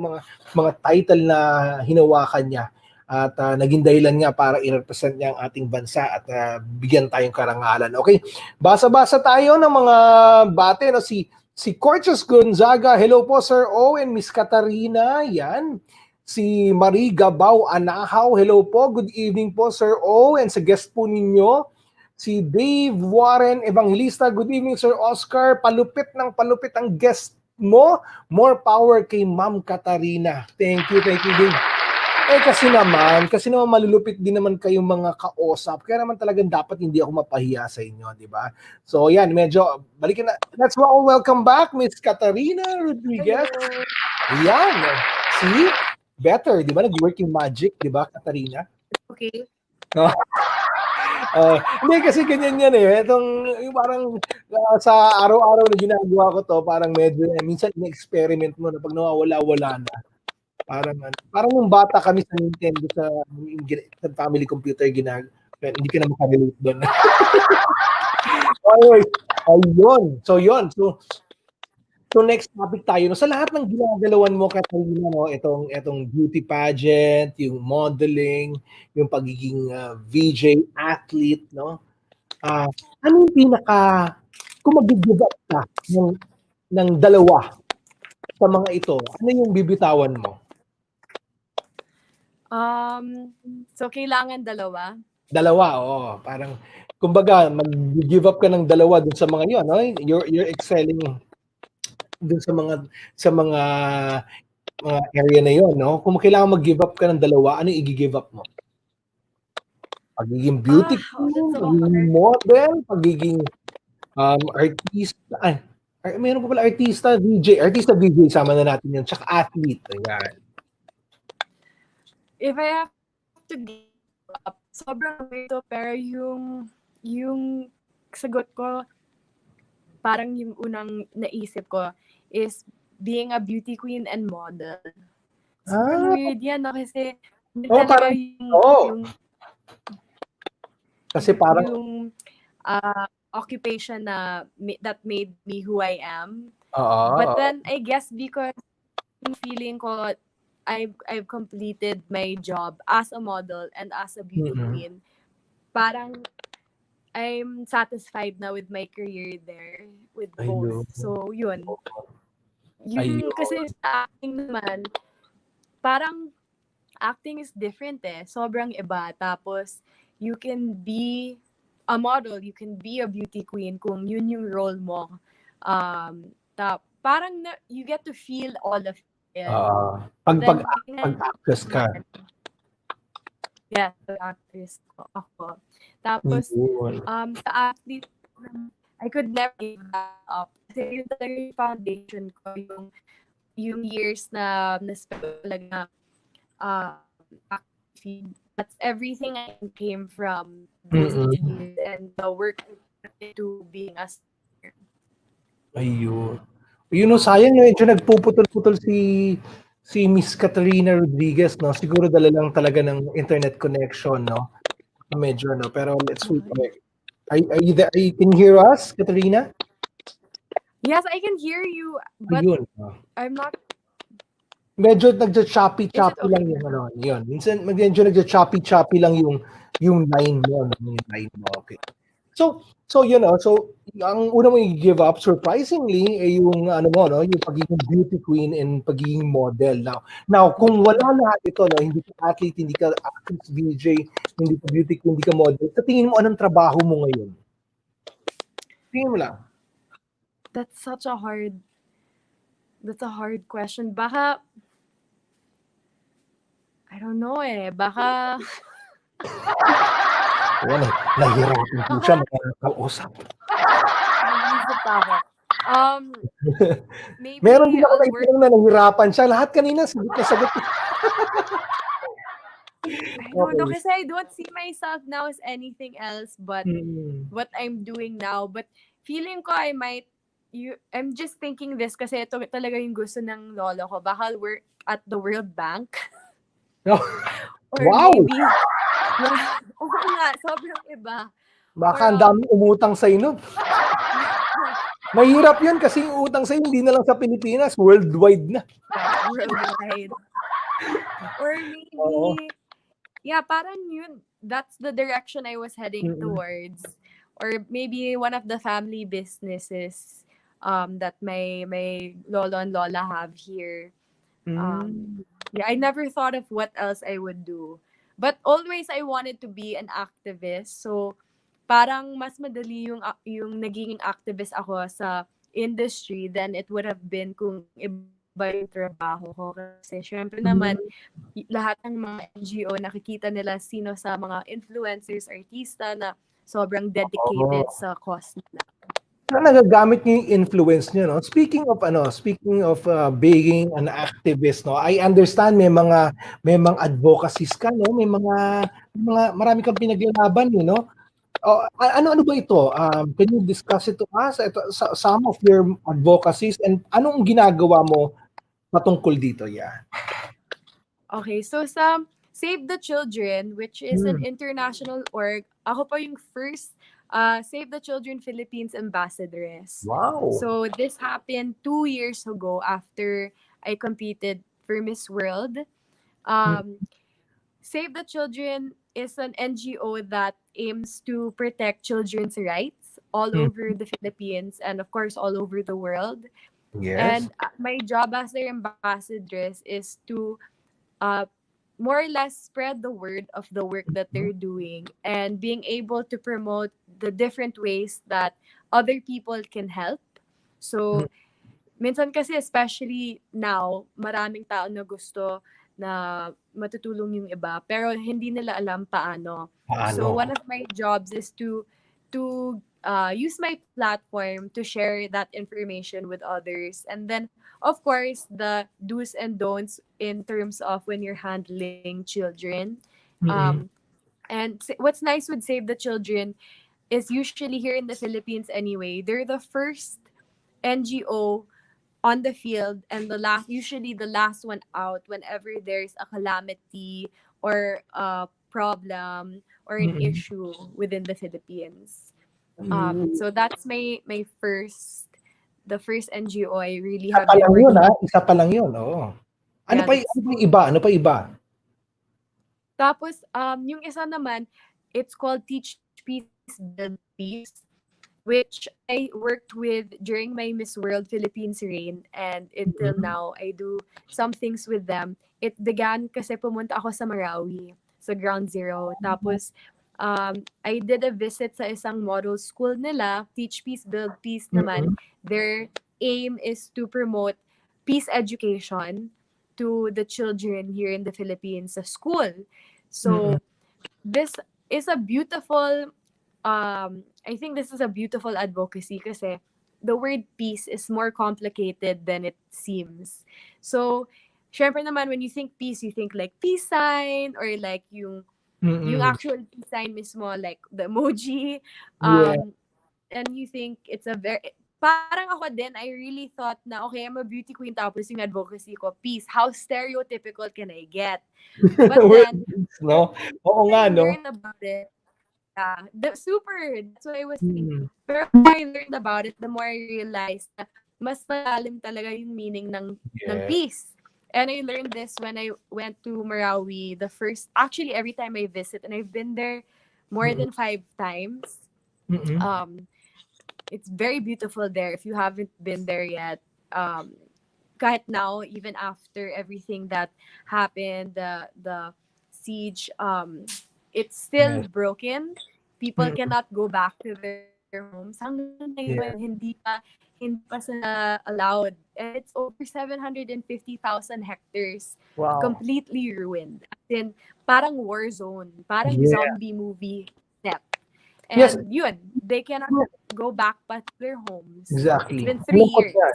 mga title na hinawakan niya. At naging dahilan nga para i-represent niya ang ating bansa at bigyan tayong karangalan. Okay, basa-basa tayo ng mga bate. No? Si Corchus Gonzaga, hello po Sir Owen, Miss Katarina, yan. Si Marie Gabaw Anahaw, hello po, good evening po Sir Owen, sa guest po ninyo. Si Dave Warren Evangelista, good evening Sir Oscar, palupit ang guest mo. More power kay Ma'am Katarina. Thank you Dave. Kasi naman malulupit din naman kayong mga kaosap. Kaya naman talagang dapat hindi ako mapahiya sa inyo, di ba? So yan, medyo balikin na. Let's welcome back Miss Katarina Rodriguez. Yan. See? Better, di ba? Nag-work yung magic, di ba, Katarina? Okay. No? Hindi kasi ganyan yan eh. Yung parang sa araw-araw na ginagawa ko to, parang medyo minsan in-experiment mo na pag nawawala-wala na. Parang nung bata kami sa Nintendo sa family computer hindi ka na makarelate doon. Ayun. So next topic tayo. No, sa lahat ng ginagalawan mo, Katarina, no, itong beauty pageant, yung modeling, yung pagiging VJ athlete, no? Ano yung kung mag-give up ka ng dalawa sa mga ito, ano yung bibitawan mo? So kailangan dalawa? Dalawa, oo. Parang, kumbaga, mag-give up ka ng dalawa dun sa mga yun, no? You're excelling dun sa mga area na yon, no? Kung kailangan mag-give up ka ng dalawa, ano yung i-give up mo? Pagiging beauty That's queen, so pagiging hard. model, pagiging artista, meron pa pala artista, VJ. Artista, VJ, sama na natin yun. Tsaka athlete. Ayan. If I have to give up, sobrang weird to, pero yung sagot ko, parang yung unang naisip ko is being a beauty queen and model. Sobrang Ah, weird yan, no? Kasi yun oh, talaga parang, oh, yung, kasi parang, yung occupation that made me who I am. But then, I guess because yung feeling ko, I've completed my job as a model and as a beauty queen. Parang I'm satisfied na with my career there, with both. ayun. So, yun. Ayun. Kasi sa acting naman, parang acting is different eh. Sobrang iba. Tapos, you can be a model, you can be a beauty queen kung yun yung role mo. Parang you get to feel all of it. Pag-actress ka. Yeah, actress ako. Tapos, sa athlete, I could never give that up. Kasi yun talaga yung foundation ko, yung years na na-spend talaga acting. That's everything I came from those years and the work to being a singer. Ayun. Yun, sayang medyo nagpuputol-putol si Miss Katarina Rodriguez, no? Siguro dala lang talaga ng internet connection, no? Medyo, no? Pero let's wait. Are you there? Can you hear us, Katarina? Yes, I can hear you, but Ayun. I'm not. Medyo nagja-choppy okay lang yung ano, yun. Minsan medyo nagja-choppy lang yung line mo, no? Yung line mo. Okay. So you know, so ang una mo i-give up surprisingly yung ano mo, no, yung pagiging beauty queen and pagiging model. Now kung wala lahat ito, no, hindi ka athlete, hindi ka actress, VJ, hindi ka beauty queen, hindi ka model, sa tingin mo anong trabaho mo ngayon? Tingin mo lang. That's a hard question. Baka, I don't know eh. Baka, Ayan, nahihirapan po siya makakausap. nag-iisip pa ako. Maybe Meron din ako I'll na na nahihirapan siya. Lahat kanina sagot na sagot. I don't know, kasi I don't see myself now as anything else but what I'm doing now. But feeling ko I'm just thinking this kasi ito talaga yung gusto ng lolo ko. Baka I'll work at the World Bank. Or Wow! maybe, oo nga, sobrang iba. Baka ang dami umutang sa inyo. Mahirap yun kasi yung utang sa hindi na lang sa Pilipinas, worldwide na. Worldwide. Or maybe, yeah, parang yun, that's the direction I was heading towards. Or maybe one of the family businesses that my lolo and lola have here. Yeah, I never thought of what else I would do. But always I wanted to be an activist. So parang mas madali yung naging activist ako sa industry than it would have been kung iba yung trabaho ko. Kasi syempre naman, lahat ng mga NGO, nakikita nila sino sa mga influencers, artista na sobrang dedicated sa cause nila. Nagagamit niyo yung influence niyo, no? Speaking of being an activist, no? I understand may mga advocacies ka, no? May mga marami kang pinaglalaban, you know? Ano ba ito? Can you discuss it to us? Some of your advocacies and anong ginagawa mo patungkol dito? Yeah. Okay, so sa Save the Children, which is an international org, ako pa yung first Save the Children Philippines ambassadoress. Wow. So this happened 2 years ago after I competed for Miss World. Save the Children is an NGO that aims to protect children's rights all over the Philippines and of course all over the world. Yes. And my job as their ambassadress is to more or less spread the word of the work that they're doing and being able to promote the different ways that other people can help. So minsan kasi especially now, maraming tao na gusto na matutulong yung iba, pero hindi nila alam paano. So one of my jobs is to use my platform to share that information with others. And then, of course, the do's and don'ts in terms of when you're handling children. Mm-mm. And what's nice with Save the Children is usually here in the Philippines anyway, they're the first NGO on the field and usually the last one out whenever there's a calamity or a problem or an Mm-mm. issue within the Philippines. Mm. So that's my the first NGO I really Isa have pa been lang yun, working. ha? Isa pa lang yun, oo. Ano Yeah, pa, ano pa yung iba? Ano pa iba? Tapos, yung isa naman, it's called Teach Peace, Build Peace, which I worked with during my Miss World Philippines reign. And until Mhm. now, I do some things with them. It began kasi pumunta ako sa Marawi, sa Ground Zero. Tapos, I did a visit sa isang model school nila, Teach Peace, Build Peace naman. Mhm. Their aim is to promote peace education to the children here in the Philippines sa school. Mm-mm. So, this is a beautiful I think this is a beautiful advocacy kasi the word peace is more complicated than it seems. So, syempre naman when you think peace, you think like peace sign or like yung Mm-mm. actual peace sign mismo like the emoji. Yeah. And you think it's a very parang ako din, I really thought na okay, I'm a beauty queen tapos yung advocacy ko, peace. How stereotypical can I get? But Word, then, no? Oo I nga, no? learned about it. Yeah, that's what I was thinking. Mm. Pero the more I learned about it, the more I realized na mas malalim talaga yung meaning ng Yeah. peace. And I learned this when I went to Marawi actually every time I visit, and I've been there more Mm-mm. than 5 times. Mm-mm. It's very beautiful there. If you haven't been there yet, kahit now, even after everything that happened, the siege, it's still Yes. broken. People Mm-mm. cannot go back to their homes. Hanggang Yeah. ngayon, hindi pa sila allowed. And it's over 750,000 hectares Wow. completely ruined. As in, parang war zone, parang Yeah. zombie movie set. Yes. And yun, they cannot go back pa to their homes. Exactly. It's been Ang 3 lungkot years. nga.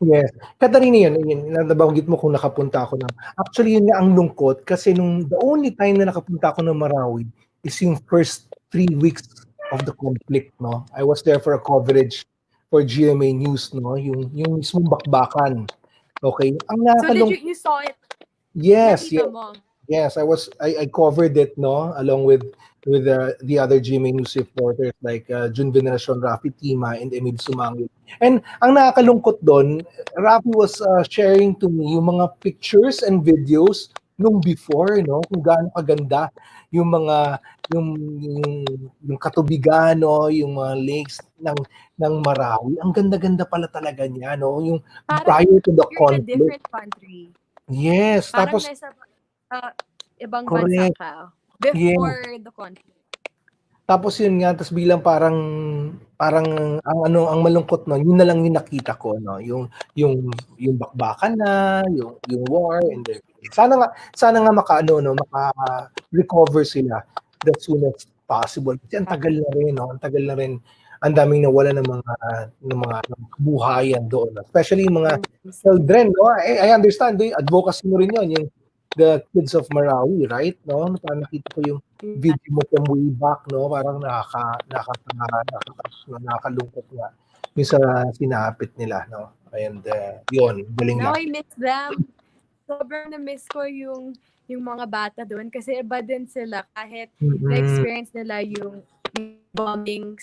Yes. Katarina, yun, nabanggit mo kung nakapunta ako ng... Actually, yun nga ang lungkot kasi the only time na nakapunta ako ng Marawi is yung first 3 weeks of the conflict, no? I was there for a coverage for GMA News, no? Yung mismong bakbakan. Okay? Ang So did nakakalungkot... you saw it? Yes, Nakita yes. mo? Yes, I covered it, no, along with the other GMA News reporters like Jun Veneracion, Rafi Tima, and Emil Sumangil. And ang nakakalungkot doon, Rafi was sharing to me yung mga pictures and videos nung before, no, kung gaano kaganda yung mga yung katubigan, no, yung mga lakes ng Marawi. Ang ganda-ganda pala talaga niya, no, yung Parang prior to the you're in a conflict. different country. Yes, Parang tapos nasa ibang bansa correct. ka. Yeah. Before the conflict. Tapos yun nga, tapos bilang parang ang malungkot no, yun na lang yung nakita ko no, yung bakbakan na, yung war and everything. Sana nga maka-recover sila as soon as possible. Kasi ang tagal na rin no, ang tagal na rin. Ang daming nawala ng mga buhayan doon. Especially yung mga children, no? I understand, advocacy mo rin yun, yung the kids of Marawi, right? No? Parang nakita ko yung video mo from way back, no? Parang nakakalungkot nga yung sa sinapit nila, no? And yun, galing Now lang. I miss them. Sobrang na-miss ko yung mga bata doon kasi iba din sila kahit na-experience nila yung bombing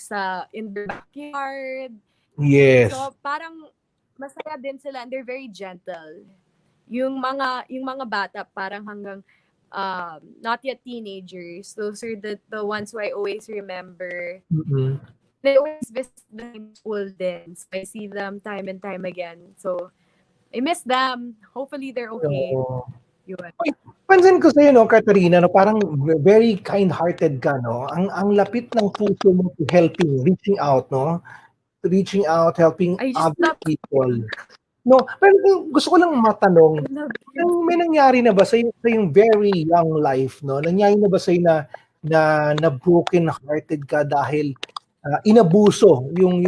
in their backyard. Yes. So parang masaya din sila and they're very gentle. Yung mga bata parang hanggang not yet teenagers. Those are the ones who I always remember. Mm-mm. They always visit the school then. So I see them time and time again. So I miss them. Hopefully they're okay. Oo. Yun. Pansin ko sa'yo, no, Katarina, no, parang very kind-hearted ka, no? Ang lapit ng puso mo to helping, reaching out, no? Reaching out, helping I just other love people. No, pero gusto ko lang matanong, I love kids. may nangyari na ba sa yung very young life, no? Nangyari na ba sa na broken hearted ka dahil inabuso yung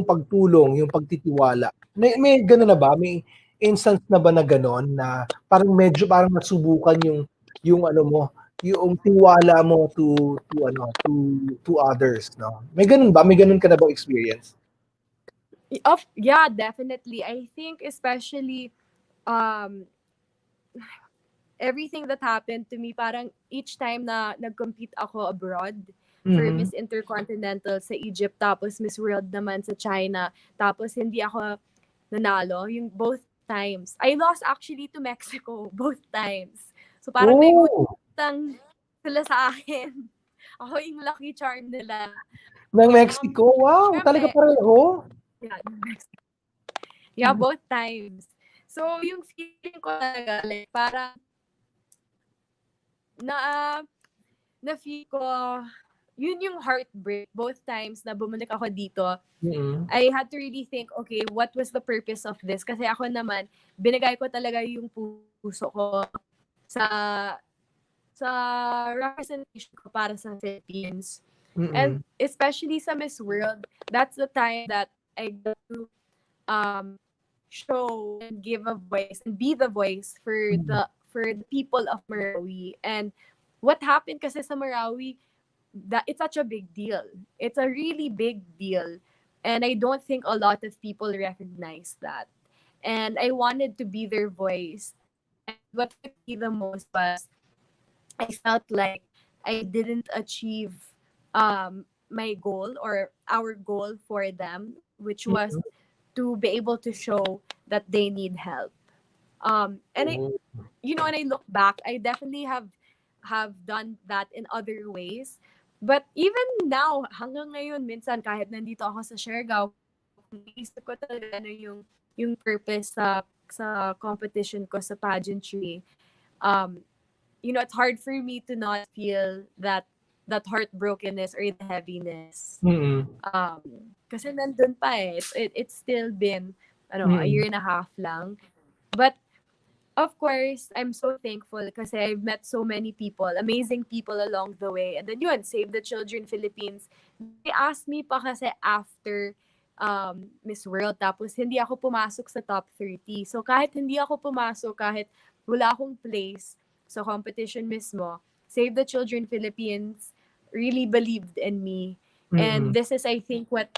pagtulong, yung pagtitiwala? May gano'n na ba? May instance na ba na gano'n na parang medyo parang nasubukan yung ano mo, yung tiwala mo to others, no? May gano'n ba? May gano'n ka na ba experience? Yeah, definitely. I think especially um everything that happened to me, parang each time na nag-compete ako abroad for Mhm. Miss Intercontinental sa Egypt, tapos Miss World naman sa China, tapos hindi ako nanalo, yung both times. I lost actually to Mexico, both times. So parang may Oh, utang sila sa akin. Ako yung lucky charm nila. ng Mexico. Wow, talaga Syempre, pareho. yeah, Mexico. Yeah, both times. So, yung feeling ko talaga, like, parang na na-feel ko, yun yung heartbreak both times na bumalik ako dito. Mm. I had to really think, okay, what was the purpose of this? Kasi ako naman, binigay ko talaga yung puso ko sa sa representation ko para sa Philippines. And Mm. especially sa Miss World, that's the time that I got to show and give a voice and be the voice for the people of Marawi. And what happened kasi sa Marawi, that it's such a big deal. It's a really big deal. And I don't think a lot of people recognize that. And I wanted to be their voice. And what hurt me the most was I felt like I didn't achieve my goal or our goal for them, which was Mm. to be able to show that they need help. And I, Oh. when I look back, I definitely have done that in other ways. But even now, hanggang ngayon, minsan kahit nandito ako sa Siargao, naisip ko talaga ano yung purpose sa competition ko sa pageantry. Um, it's hard for me to not feel that heartbrokenness or the heaviness. Mm. Kasi nandun pa eh. It's still been a Mm. year and a half lang. But of course, I'm so thankful kasi I've met so many people, amazing people along the way. And then yun, Save the Children Philippines. They asked me pa kasi after Miss World, tapos hindi ako pumasok sa top 30. So kahit hindi ako pumasok, kahit wala akong place sa competition mismo, Save the Children Philippines really believed in me. And Mm. this is, I think, what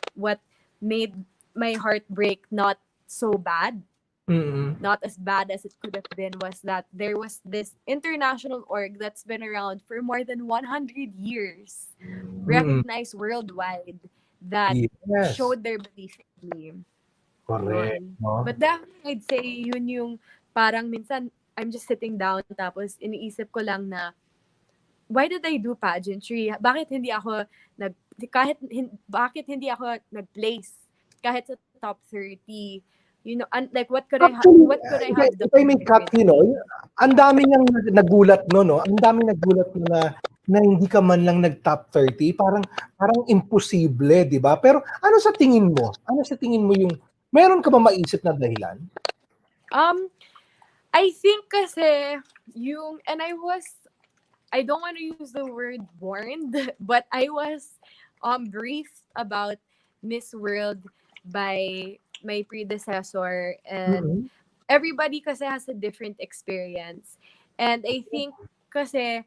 made my heartbreak not so bad, Mm. not as bad as it could have been, was that there was this international org that's been around for more than 100 years, Mm. recognized worldwide, that Yes. showed their belief in me. Correct, Yun. no? But definitely, I'd say yun yung parang minsan, I'm just sitting down tapos iniisip ko lang na, why did I do pageantry? Bakit hindi ako bakit hindi ako nag-place kahit sa top 30? Like Actually, what could I have if I done may cut, differently? ang dami niyang nagulat no? Ang dami nagulat mo na hindi ka man lang nag-top 30, parang imposible, 'di ba? Pero ano sa tingin mo? Ano sa tingin mo yung meron ka ba maisip na dahilan? Um, I think kasi and I don't want to use the word warned, but I was briefed about Miss World by my predecessor, and Mm. everybody kasi has a different experience. And I think kasi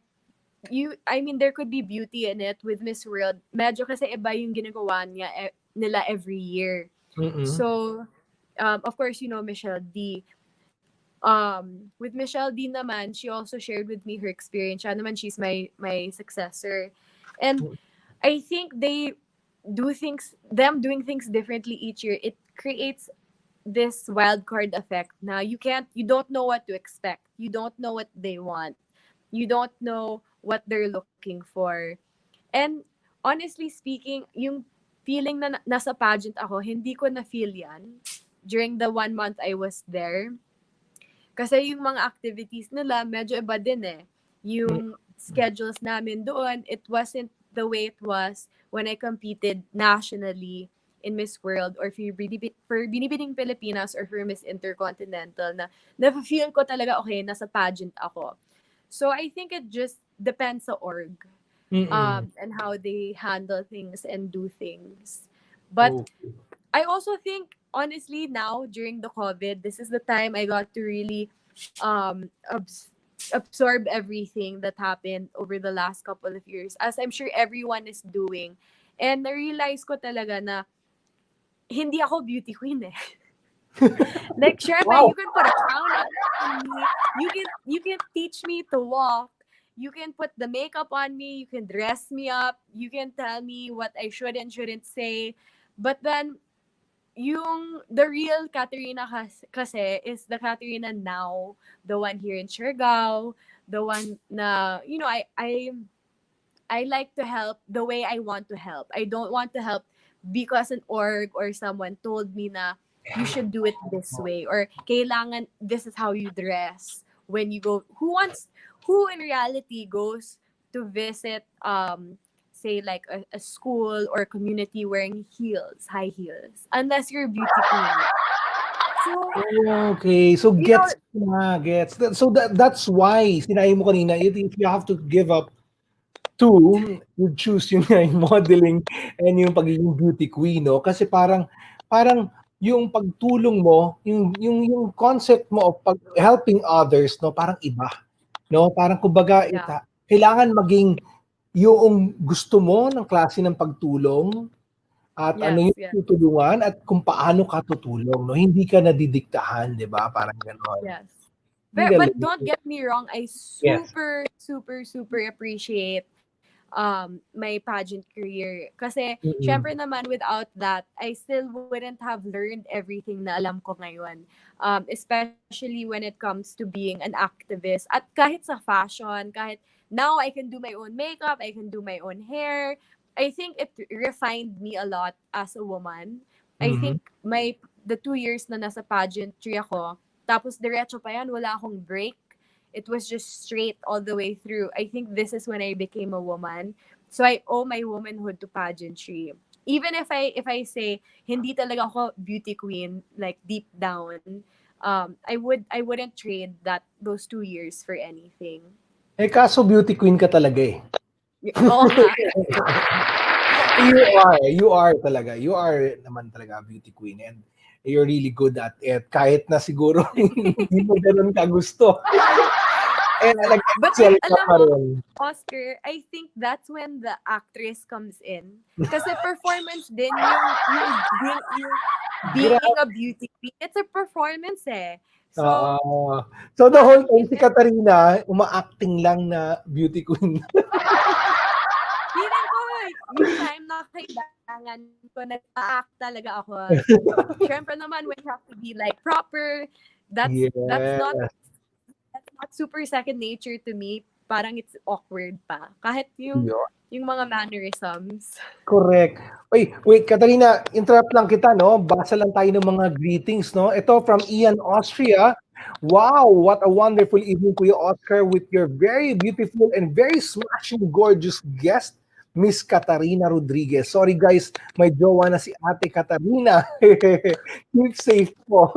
I mean, there could be beauty in it with Miss World. Medyo kasi iba yung ginagawa nila every year. Mm. So, of course, Michelle D. With Michelle D naman, she also shared with me her experience. Siya naman, she's my successor. And I think them doing things differently each year, it creates this wild card effect. Now you don't know what to expect. You don't know what they want. You don't know what they're looking for. And honestly speaking, yung feeling na nasa pageant ako, hindi ko na feel yan during the 1 month I was there. Kasi yung mga activities nila, medyo iba din eh. Yung schedules namin doon, it wasn't the way it was when I competed nationally in Miss World or for Binibining Pilipinas or for Miss Intercontinental na na-feel ko talaga, okay, nasa pageant ako. So I think it just depends sa org and how they handle things and do things. But I also think, honestly, now during the COVID, this is the time I got to really um, absorb everything that happened over the last couple of years, as I'm sure everyone is doing. And na-realize ko talaga na hindi ako beauty queen eh. Like, syempre, you can put a crown on me. You can teach me to walk. You can put the makeup on me. You can dress me up. You can tell me what I should and shouldn't say. But then, the real Katarina kasi is the Katarina now, the one here in Siargao, the one na, I like to help the way I want to help. I don't want to help because an org or someone told me na you should do it this way or kailangan this is how you dress when you go. Who in reality goes to visit say like a school or community wearing high heels, unless you're a beauty queen. So Okay, so gets. So that's why sinabi mo kanina, if you have to give up two, you choose yung modeling and yung pagiging beauty queen, no? Kasi parang yung pagtulong mo, yung concept mo of helping others, no, parang iba, no? Parang kumbaga kailangan maging yung gusto mo ng klase ng pagtulong at ano yung tutulungan at kung paano ka tutulong, no? Hindi ka nadidiktahan, 'di ba? Parang gano'n. yes. But don't get me wrong, I super appreciate my pageant career. Kasi, syempre naman, without that, I still wouldn't have learned everything na alam ko ngayon. Especially when it comes to being an activist. At kahit sa fashion, kahit now I can do my own makeup, I can do my own hair. I think it refined me a lot as a woman. I think the 2 years na nasa pageantry ako, tapos diretso pa yan, wala akong break. It was just straight all the way through. I think this is when I became a woman. So I owe my womanhood to pageantry. Even if I say hindi talaga ako beauty queen, like deep down, I wouldn't trade those 2 years for anything. Eh kaso beauty queen ka talaga eh. Oo nga. You are talaga. You are naman talaga a beauty queen and you're really good at it. Kahit na siguro hindi mo ganun kagusto. But alam mo, Oscar, I think that's when the actress comes in. Kasi performance din yung being a beauty queen. It's a performance eh. So the whole time si Katarina, uma-acting lang na beauty queen. Feeling ko, yung time na kailangan ko, nag-act talaga ako. Siyempre naman, when you have to be like proper, that's not super second nature to me. Parang it's awkward pa. Kahit yung mga mannerisms. Correct. Wait, Katarina, interrupt lang kita, no? Basa lang tayo ng mga greetings, no? Ito from Ian, Austria. Wow, what a wonderful evening, Kuya Oscar, with your very beautiful and very smashing gorgeous guest, Miss Katarina Rodriguez. Sorry guys, may jowa na si Ate Katarina. Keep safe po.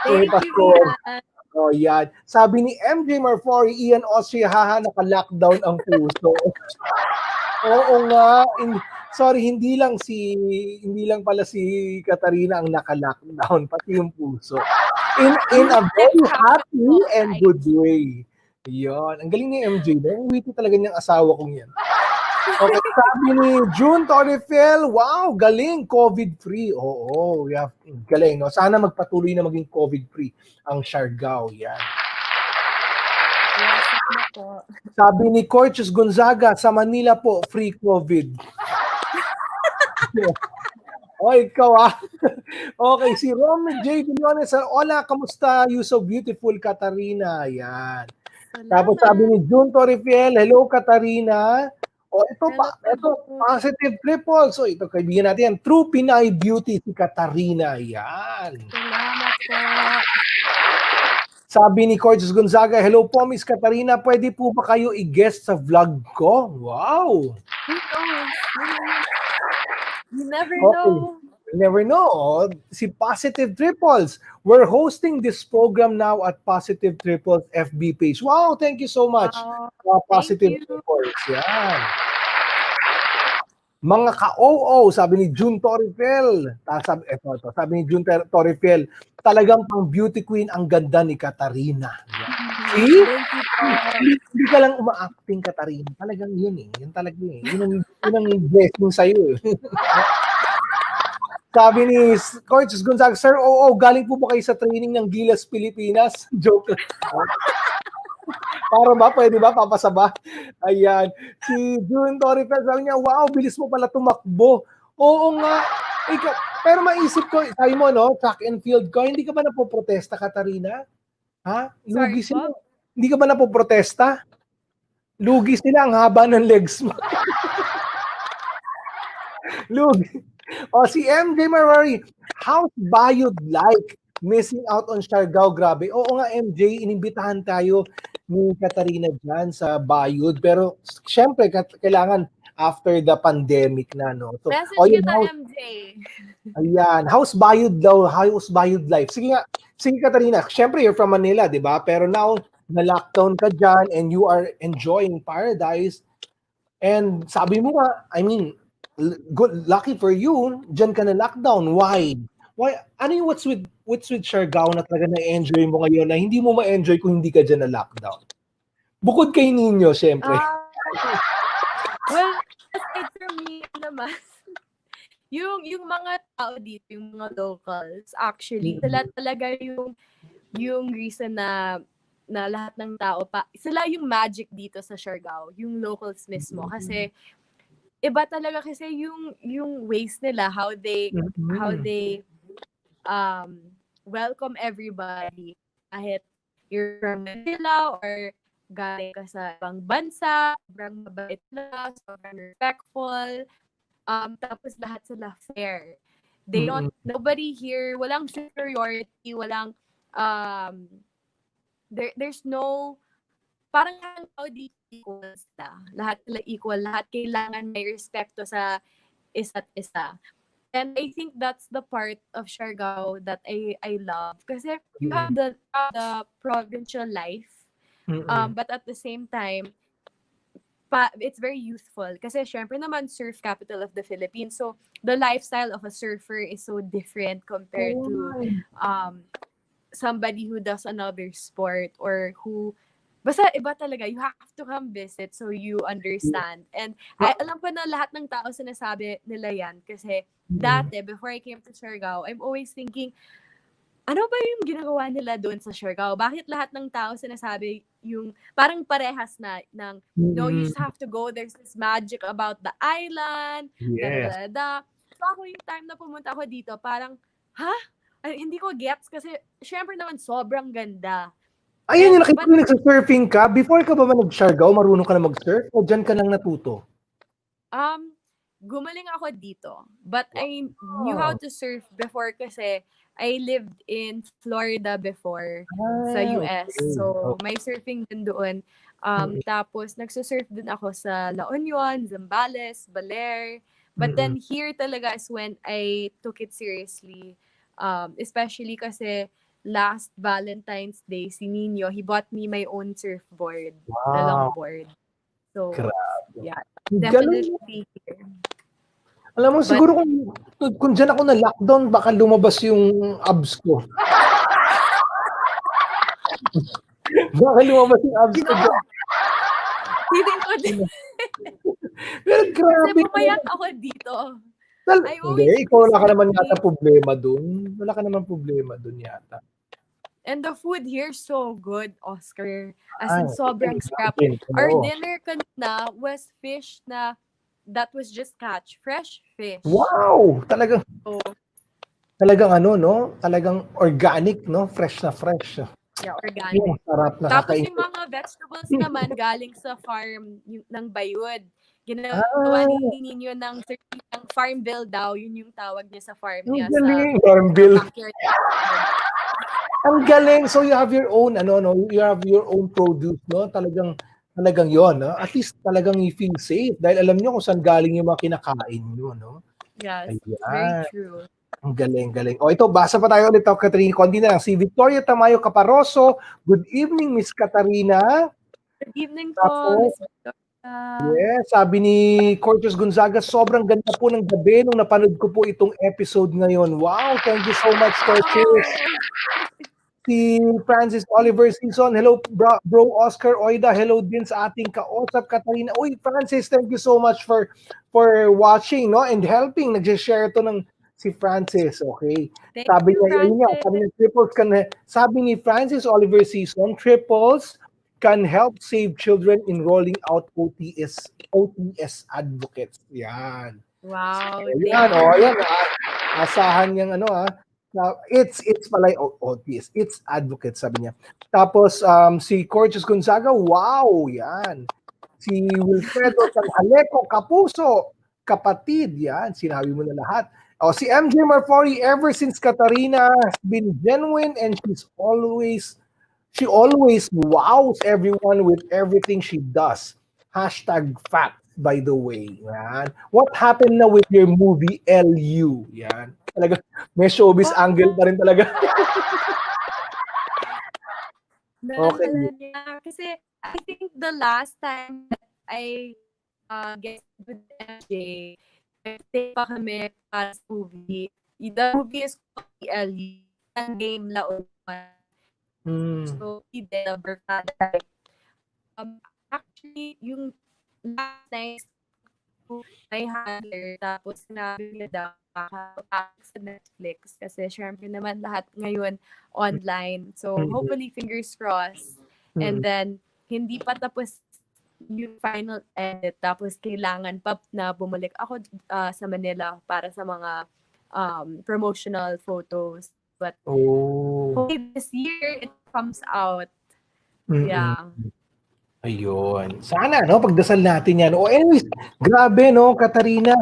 Thank you, Ian. Oh, yan. Sabi ni MJ Marfori, Ian Austria, haha, naka-lockdown ang puso. Oo nga. Sorry, hindi lang pala si Katarina ang naka-lockdown, pati yung puso. In a very happy and good way. Yan. Ang galing ni MJ. Ang witty talaga niyang asawa kong yan. Okay, sabi ni June Torrefel, wow, galing, COVID-free. Oo, galing. No? Sana magpatuloy na maging COVID-free ang Siargao. Yan. Yes, po. Sabi ni Corchus Gonzaga, sa Manila po, free COVID. Ikaw Okay, si Roman J. Villones, hola, kamusta? You so beautiful, Katarina. Yan. Tapos sabi ni June Torrefel, hello, Katarina. Ito positive triple. So ito, kaibigan natin yan. True Pinay Beauty si Katarina. Yan. Salamat po. Sabi ni Cortes Gonzaga, hello po, Miss Katarina. Pwede po ba kayo i-guest sa vlog ko? Wow. You never Okay. know. You never know. Si Positive Triples. We're hosting this program now at Positive Triples FB page. Wow, thank you so much. Wow. Thank Positive you. Triples. Yan. Mga ka-OO, sabi ni June Torifel. Sabi ni June Torifel, talagang pang beauty queen ang ganda ni Katarina. Yan. See? Thank you po. Hindi ka lang uma-acting, Katarina. Talagang yun eh. Yun talaga eh. Yun ang blessing sa'yo eh. Sabi ni Coach Gonzaga, Sir, oo, galing po ba kayo sa training ng Gilas Pilipinas? Joke lang. Para ba? Pwede ba? Papasaba? Ayan. Si June Torifel, sabi niya, wow, bilis mo pala tumakbo. Oo nga. Ikaw, pero maisip ko, sabi mo, no, track and field ko, hindi ka ba napoprotesta, Katarina? Ha? Lugi Sorry sila. po? Hindi ka ba napoprotesta? Lugi sila ang haba ng legs mo. Lugi. O, si MJ Marari, how's Bayod like? Missing out on Siargao, grabe. Oo nga, MJ, inimbitahan tayo ni Katarina dyan sa Bayod. Pero, syempre, kailangan after the pandemic na, no? So, Message yun, kita, MJ. ayan. How's Bayod daw? How's Bayod life? Sige nga. Sige, Katarina. Syempre, you're from Manila, di ba? Pero now, na-lockdown ka dyan and you are enjoying paradise. And sabi mo nga, I mean, good, lucky for you, dyan ka na lockdown. Why? Why? Ano yung what's with Siargao na talaga na-enjoy mo ngayon na hindi mo ma-enjoy kung hindi ka dyan na lockdown? Bukod kay Ninyo, syempre. Well, aside from me naman, yung mga tao dito, yung mga locals, actually, sila talaga yung reason na lahat ng tao sila yung magic dito sa Siargao, yung locals mismo. Kasi, iba talaga kasi yung ways nila, how they welcome everybody. Kahit you're from Manila or galing ka sa ibang bansa, sobrang mabait na, sobrang respectful. Tapos lahat sila fair. They don't, nobody here, walang superiority, walang, there's no, parang ang tao dito equal sila. Lahat sila equal, lahat kailangan may respeto sa isa't isa. And I think that's the part of Siargao that I love. Kasi you have the provincial life, but at the same time, it's very youthful. Kasi syempre naman, surf capital of the Philippines. So, the lifestyle of a surfer is so different compared to somebody who does another sport or who, basta iba talaga. You have to come visit so you understand. And alam ko na lahat ng tao sinasabi nila yan. Kasi dati, before I came to Siargao, I'm always thinking, ano ba yung ginagawa nila doon sa Siargao? Bakit lahat ng tao sinasabi yung parang parehas na ng, no, you just have to go. There's this magic about the island. Yes. So ako yung time na pumunta ako dito, parang, Ay, hindi ko gets kasi syempre naman sobrang ganda. Ayun yung nakita ko nagsa-surfing ka. Before ka ba nag-Siargao, marunong ka na mag-surf? O dyan ka lang natuto? Gumaling ako dito. But I knew how to surf before kasi I lived in Florida before sa US. Okay. So, may surfing din doon. Tapos, nagsusurf din ako sa La Union, Zambales, Baler. But then, here talaga is when I took it seriously. Especially kasi last Valentine's Day, si Nino, he bought me my own surfboard, na longboard. So, yeah, definitely here. Alam mo, siguro kung dyan ako na lockdown, baka lumabas yung abs ko. Baka lumabas yung abs ko dyan. Feeling ko din. Pero grabe. Kasi pumayat ako dito. Hindi, ikaw wala ka naman yata problema dun. Wala ka naman problema dun yata. And the food here so good, Oscar. As in, sobrang sarap. Okay. Our dinner kanina was fish na that was just catch. Fresh fish. Wow! Talagang ano, no? Talagang organic, no? Fresh na fresh. Yeah, organic. Sarap na Tapos kakain. yung mga vegetables naman galing sa farm ng Bayud. Ginagawa ni Nino ng farm bill daw. Yun yung tawag niya sa farm niya. Ang galing, farm bill. Backyard. Ang galing. So you have your own, you have your own produce, no? Talagang yon, no? At least talagang you feel safe dahil alam niyo kung saan galing yung mga kinakain niyo, no? Yes, very Ayan. true. Ang galing. O ito, basa pa tayo ulit, Katrina. Konti na lang. Si Victoria Tamayo Caparoso. Good evening, Miss Katarina. Good evening po, Tapos, Miss Victoria. yes, sabi ni Cortez Gonzaga, sobrang ganda po ng gabi nung napanood ko po itong episode ngayon. Wow, thank you so much, Cortez. Si Francis Oliver Season, hello bro Oscar Oida, hello din sa ating kausap Katarina. Uy, Francis, thank you so much for watching, no, and helping. Nag-share to ng si Francis, okay. Thank Sabi you, niya, yun nga, Francis. sabi ni Francis Oliver Season, triples can help save children enrolling out OTS advocates. Yan. Wow, Yan, thank you. yan. Asahan niyang it's pala OTS. It's advocate, sabi niya. Tapos, si Cortez Gonzaga, wow, yan. Si Wilfredo Sanjaleco Kapuso, kapatid, yan. Sinabi mo na lahat. O, si MJ Marfori, ever since Katarina has been genuine and she always wows everyone with everything she does. #fact, by the way. Yan. What happened na with your movie LU? Yan. Talaga, may showbiz angle pa rin talaga. Okay. Naalala niya. Kasi I think the last time that I guested with MJ, stay pa kami para sa movie. The movie is called ELE. Ang game laon. So, he did a birthday. Actually, yung last night, may handler, tapos sinabi niya daw sa Netflix kasi syempre naman lahat ngayon online. So, hopefully, fingers crossed. And then, hindi pa tapos yung final edit. Tapos, kailangan pa na bumalik ako sa Manila para sa mga promotional photos. But, hopefully, this year, it comes out. Yeah. Ayun. Sana, no? Pagdasal natin yan. Anyways, grabe, no, Katarina.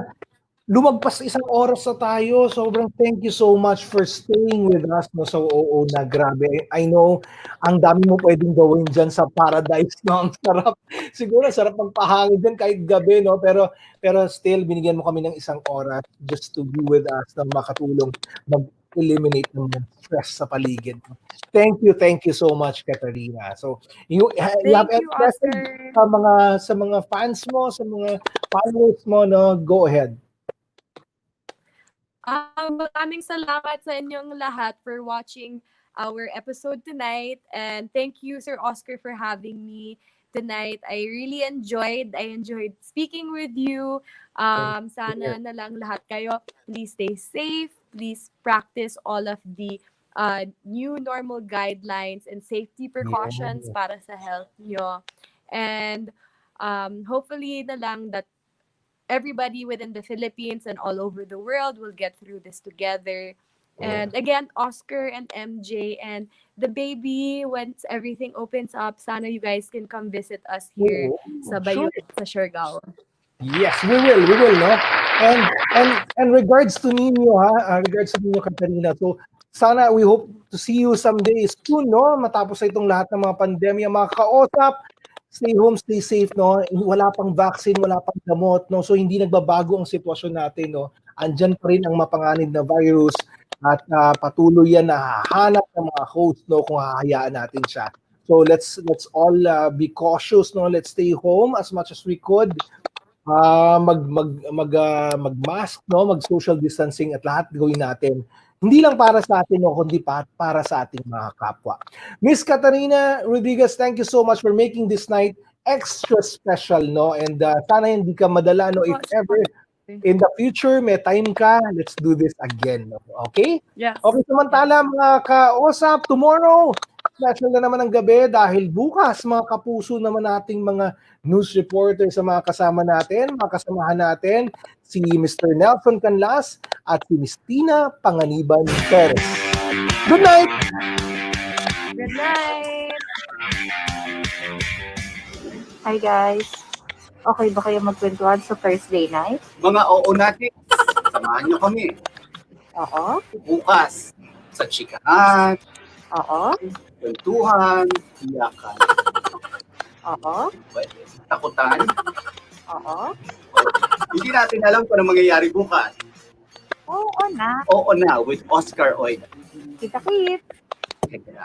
Lumagpas isang oras na tayo. Sobrang thank you so much for staying with us, no? So, na grabe. I know, ang dami mo pwedeng gawin dyan sa paradise, no? Ang sarap. Siguro, sarap magpahangin dyan kahit gabi, no? Pero still, binigyan mo kami ng isang oras just to be with us na makatulong mag-eliminate ng stress sa paligid. Thank you so much, Katarina. So, you have any message sa mga fans mo, sa mga followers mo, no? Go ahead. Maraming salamat sa inyong lahat for watching our episode tonight. And thank you, Sir Oscar, for having me tonight. I really enjoyed speaking with you. Sana na lang lahat kayo, please stay safe. Please practice all of the new normal guidelines and safety precautions para sa health nyo. And hopefully na lang that everybody within the Philippines and all over the world will get through this together. And again, Oscar and MJ and the baby, once everything opens up, sana you guys can come visit us here sa Bayot, sa Siargao. Yes, we will, no? And regards to Nino, regards to Nino, Katarina, so sana we hope to see you someday soon, no? Matapos itong lahat ng mga pandemya, mga kausap, stay home, stay safe, no? Wala pang vaccine, wala pang gamot, no? So hindi nagbabago ang sitwasyon natin, no? Andyan pa rin ang mapanganib na virus at patuloy yan na hahanap ng mga host, no? Kung hahayaan natin siya. So let's all be cautious, no? Let's stay home as much as we could. Mag-mask, no? Mag-social distancing at lahat gawin natin. Hindi lang para sa atin, no, kundi para sa ating mga kapwa. Miss Katarina Rodriguez, thank you so much for making this night extra special, no? And sana hindi ka madala, no? If ever in the future may time ka, let's do this again, no? Okay? Yes. Okay, samantala mga kausap, tomorrow, special na naman ang gabi dahil bukas mga kapuso naman nating mga news reporters sa mga kasama natin, mga kasamahan natin, si Mr. Nelson Canlas at si Miss Tina Panganiban Perez. Good night! Good night! Hi guys. Okay ba kayo magkwentuhan sa Thursday night? Mga oo natin, samahan niyo kami. Oo. Bukas, sa chikahan, Oo. kwentuhan, iyakan. Oo. Takutan. Oo. Hindi natin alam kung ano mangyayari bukas. Oo na. Oo na, with Oscar Oida. Kita-kit. Katarina,